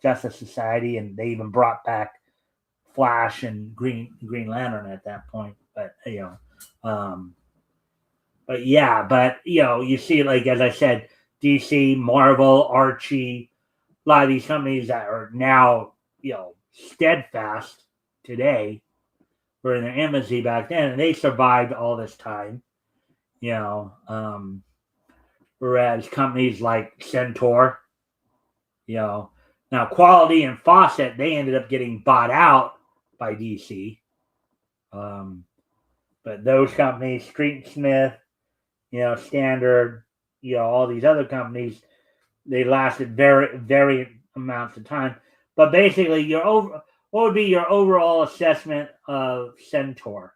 Justice Society, and they even brought back Flash and Green Lantern at that point. But you see, like as I said, DC, Marvel, Archie, a lot of these companies that are now steadfast today were in their infancy back then, and they survived all this time. Whereas companies like Centaur, now Quality and Fawcett, they ended up getting bought out by DC. But those companies, Street and Smith, Standard, all these other companies, they lasted very, very amounts of time. But basically, what would be your overall assessment of Centaur?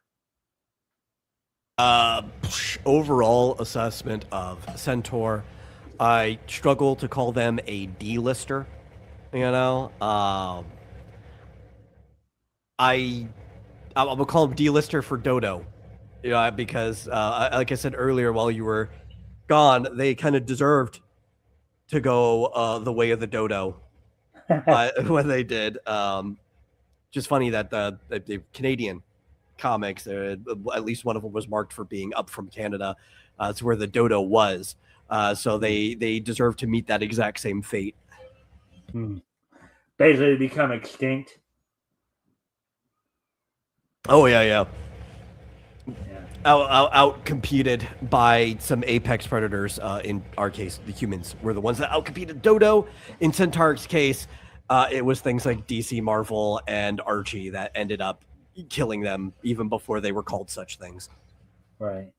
Overall assessment of Centaur, I struggle to call them a D-lister. I'm gonna call them D-lister for Dodo, because like I said earlier, while you were gone, they kind of deserved to go the way of the dodo when they did. Just funny that the Canadian comics, at least one of them was marked for being up from Canada. It's where the dodo was. So they deserve to meet that exact same fate. Basically become extinct. Oh, yeah. Out competed by some apex predators. In our case, the humans were the ones that outcompeted Dodo. In Centaur's case, it was things like DC, Marvel, and Archie that ended up killing them even before they were called such things. Right.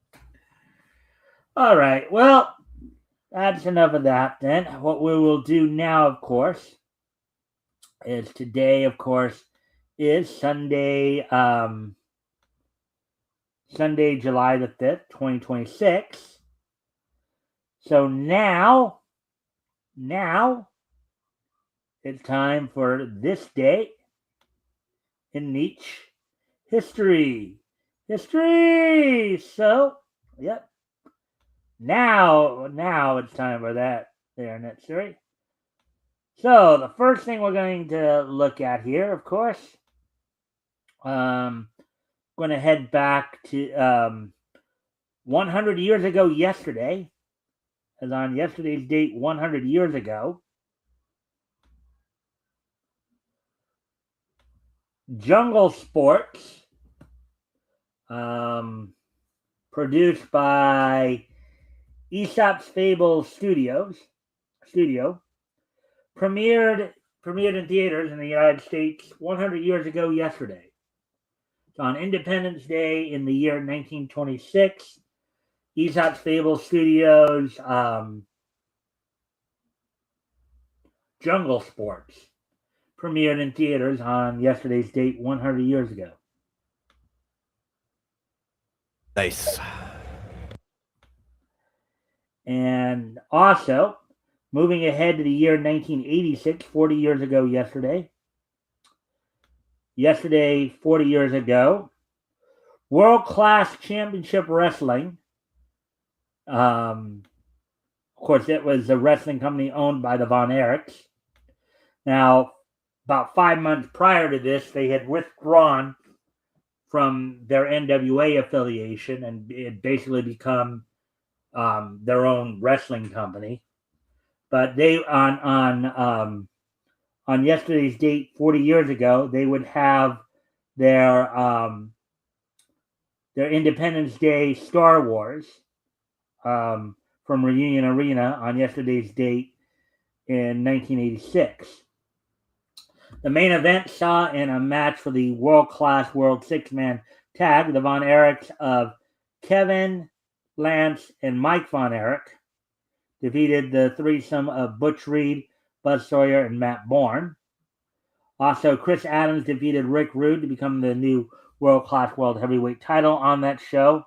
All right. Well, that's enough of that then. What we will do now, of course, is today, of course, is Sunday, July the 5th, 2026. So now it's time for this day in niche history. So, yep. Now it's time for that there, Netsuri. So the first thing we're going to look at here, of course, going to head back to 100 years ago yesterday, as on yesterday's date 100 years ago. Jungle Sports, produced by Aesop's Fable Studio, premiered in theaters in the United States 100 years ago yesterday. On Independence Day in the year 1926, Aesop's Fable Studios' Jungle Sports premiered in theaters on yesterday's date 100 years ago. Nice. And also, moving ahead to the year 1986, 40 years ago yesterday. Yesterday, 40 years ago, World Class Championship Wrestling Of course, it was a wrestling company owned by the Von Erichs. Now, about 5 months prior to this, they had withdrawn from their NWA affiliation and it basically become their own wrestling company. But they on yesterday's date, 40 years ago, they would have their Independence Day Star Wars from Reunion Arena on yesterday's date in 1986. The main event saw in a match for the world-class World Six-Man Tag, the Von Erichs of Kevin, Lance, and Mike Von Erich defeated the threesome of Butch Reed, Buzz Sawyer, and Matt Bourne. Also, Chris Adams defeated Rick Rude to become the new world-class world heavyweight title on that show.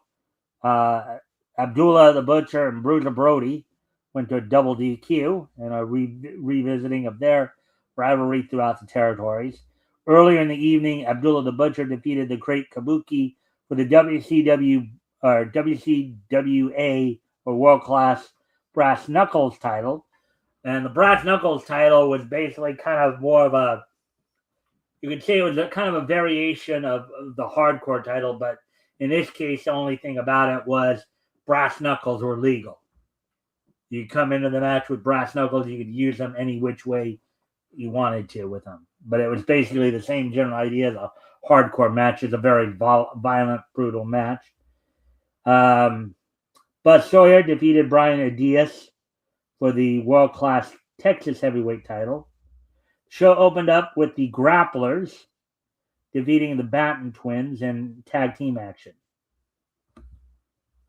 Abdullah the Butcher and Bruiser Brody went to a double DQ and a revisiting of their rivalry throughout the territories. Earlier in the evening, Abdullah the Butcher defeated the Great Kabuki for the WCWA or World Class Brass Knuckles title. And the Brass Knuckles title was basically kind of more of a, you could say it was a kind of a variation of the hardcore title, but in this case, the only thing about it was brass knuckles were legal. You come into the match with brass knuckles, you could use them any which way you wanted to with them. But it was basically the same general idea. The hardcore match is a very violent, brutal match. Buzz Sawyer defeated Brian Adias for the world-class Texas heavyweight title. Show opened up with the Grapplers defeating the Batten Twins in tag team action.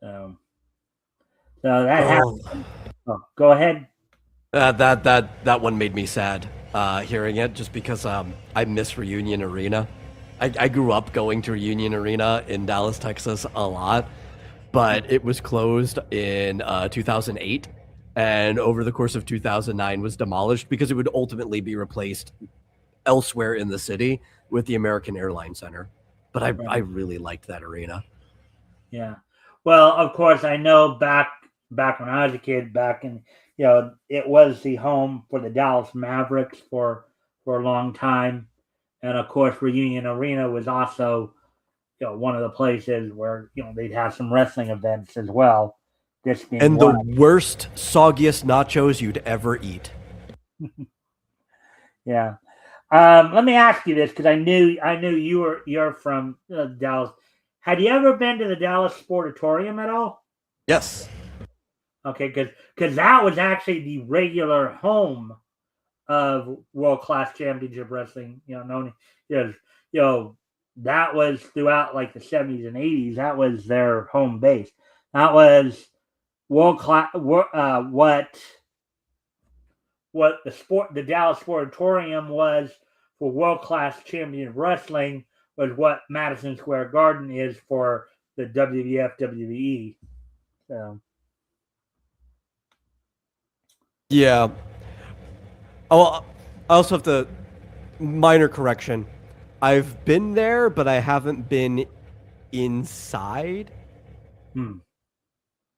So that happened. Oh, go ahead. That one made me sad hearing it, just because I miss Reunion Arena. I grew up going to Reunion Arena in Dallas, Texas a lot, but it was closed in 2008, and over the course of 2009 was demolished because it would ultimately be replaced elsewhere in the city with the American Airlines Center. But I really liked that arena. Yeah. Well, of course, I know back when I was a kid, back in, it was the home for the Dallas Mavericks for a long time. And of course, Reunion Arena was also, one of the places where, they'd have some wrestling events as well. This being and the worst, soggiest nachos you'd ever eat. Yeah. Let me ask you this, because I knew you're from Dallas. Had you ever been to the Dallas Sportatorium at all? Yes. Okay, because that was actually the regular home of World Class Championship Wrestling. Known as, that was throughout like the 70s and 80s. That was their home base. That was World Class. What the Dallas Sportatorium was for World Class Championship Wrestling was what Madison Square Garden is for the WWF WWE. So. Yeah. Oh, I also have to minor correction. I've been there, but I haven't been inside.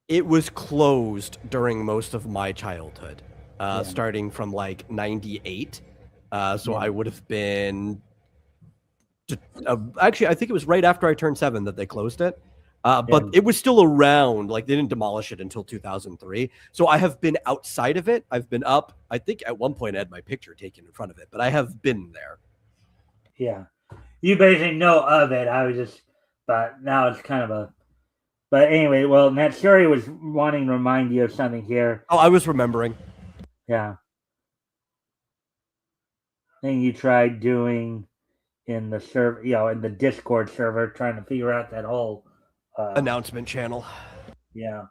It was closed during most of my childhood, starting from like 98. So I would have been. Actually, I think it was right after I turned 7 that they closed it. But it was still around. Like, they didn't demolish it until 2003. So I have been outside of it. I've been up. I think at one point I had my picture taken in front of it, but I have been there. Yeah. You basically know of it. I was just, but now it's kind of a, but anyway, well, Natsuri was wanting to remind you of something here. Oh, I was remembering. Yeah. Thing you tried doing in the server, in the Discord server, trying to figure out that whole announcement channel. Yeah.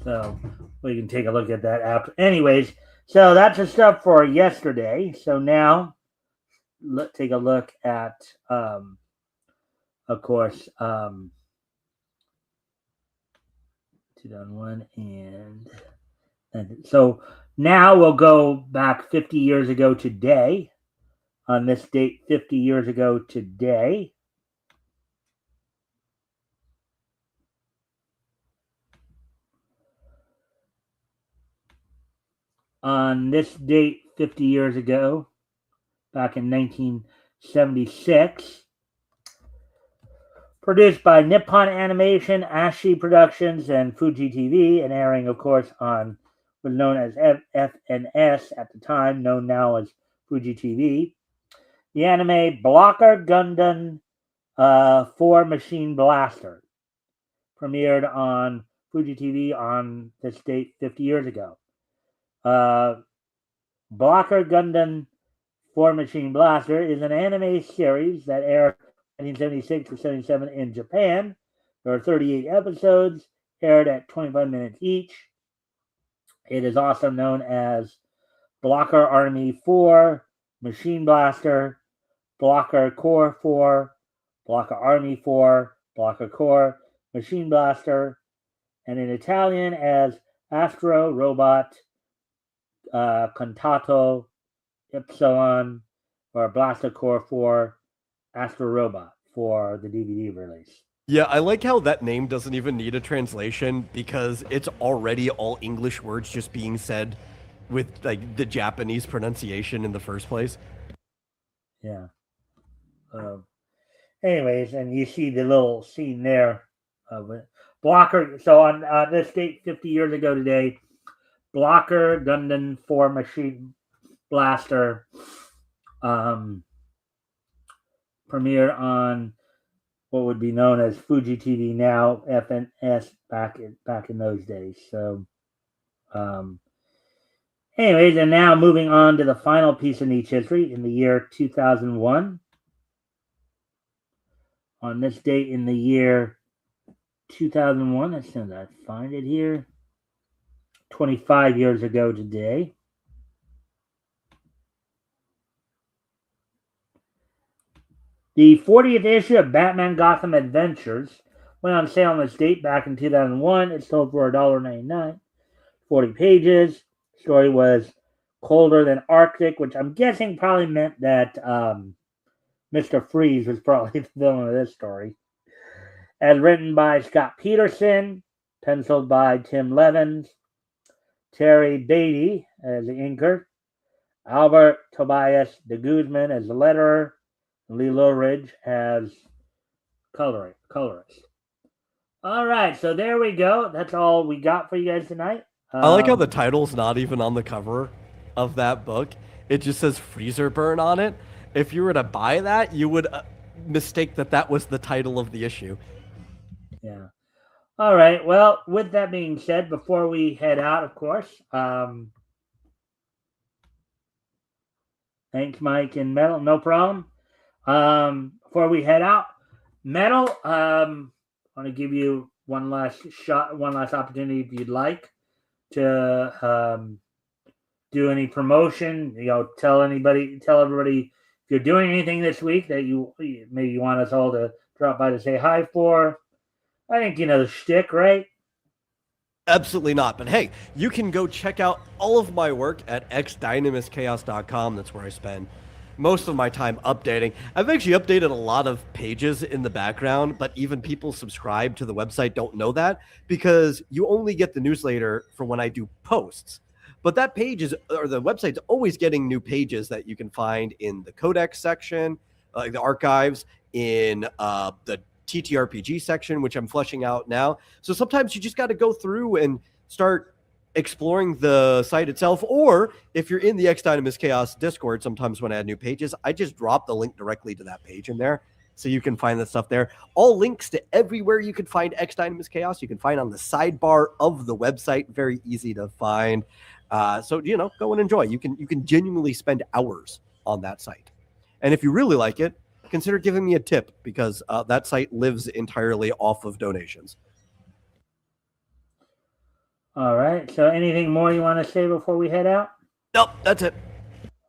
So we can take a look at that after. Anyways, so that's the stuff for yesterday. So now let's take a look at, of course, 2001 and so now we'll go back 50 years ago today. On this date, 50 years ago today. on this date 50 years ago, back in 1976. Produced by Nippon Animation, Ashi Productions, and Fuji TV, and airing, of course, on was known as FNS at the time, known now as Fuji TV. The anime Blocker Gundam 4 Machine Blaster premiered on Fuji TV on this date 50 years ago. Blocker Gundam 4 Machine Blaster is an anime series that aired 1976 to 77 in Japan. There are 38 episodes, aired at 25 minutes each. It is also known as Blocker Army 4, Machine Blaster, Blocker Corps 4, Blocker Army 4, Blocker Corps, Machine Blaster, and in Italian as Astro Robot Contatto Epsilon or Blaster Corps 4 Astro Robot for the DVD release. Yeah, I like how that name doesn't even need a translation because it's already all English words just being said with like the Japanese pronunciation in the first place. Yeah. Anyways, and you see the little scene there of it. Blocker. So on this date 50 years ago today, Blocker Gundam 4 Machine Blaster premiered on what would be known as Fuji TV now, FNS back in those days. So, anyways, and now moving on to the final piece of niche history in the year 2001. On this date in the year 2001, as soon as I find it here, 25 years ago today. The 40th issue of Batman Gotham Adventures went on sale on this date back in 2001. It sold for $1.99. 40 pages. The story was colder than Arctic, which I'm guessing probably meant that Mr. Freeze was probably the villain of this story. As written by Scott Peterson, penciled by Tim Levins, Terry Beatty as the inker, Albert Tobias de Guzman as the letterer, Lee Lowridge as colorist. All right, so there we go. That's all we got for you guys tonight. I like how the title's not even on the cover of that book. It just says Freezer Burn on it. If you were to buy that, you would mistake that was the title of the issue. Yeah. All right. Well, with that being said, before we head out, of course, thanks, Mike and Metal. No problem. Before we head out, Metal, I want to give you one last shot, one last opportunity if you'd like to do any promotion. Tell everybody if you're doing anything this week that you maybe want us all to drop by to say hi for. I think you know the shtick, right? Absolutely not. But hey, you can go check out all of my work at xdynamuschaos.com. That's where I spend most of my time updating. I've actually updated a lot of pages in the background, but even people subscribe to the website don't know that because you only get the newsletter for when I do posts. But that page the website's always getting new pages that you can find in the codex section, like the archives, in the TTRPG section, which I'm fleshing out now. So sometimes you just got to go through and start exploring the site itself, or if you're in the X Dynamis Chaos Discord, sometimes when I add new pages, I just drop the link directly to that page in there, so you can find the stuff there. All links to everywhere you can find X Dynamis Chaos, you can find on the sidebar of the website. Very easy to find. So go and enjoy. You can genuinely spend hours on that site, and if you really like it, consider giving me a tip because that site lives entirely off of donations. All right. So anything more you want to say before we head out? Nope, that's it.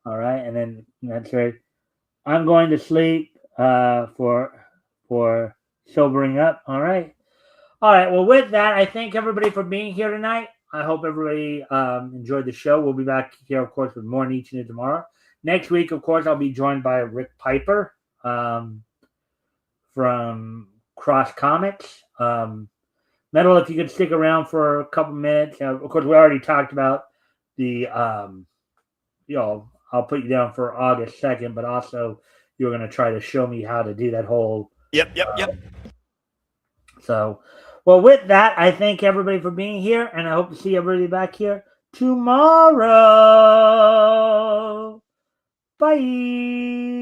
All right. And then that's right. I'm going to sleep for sobering up. All right. All right. Well, with that, I thank everybody for being here tonight. I hope everybody enjoyed the show. We'll be back here, of course, with more Niche News tomorrow. Next week, of course, I'll be joined by Rick Piper from Cross Comics. Metal, if you could stick around for a couple minutes. Of course, we already talked about the I'll put you down for August 2nd, but also you're going to try to show me how to do that whole. Yep. So, well, with that, I thank everybody for being here, and I hope to see everybody back here tomorrow. Bye.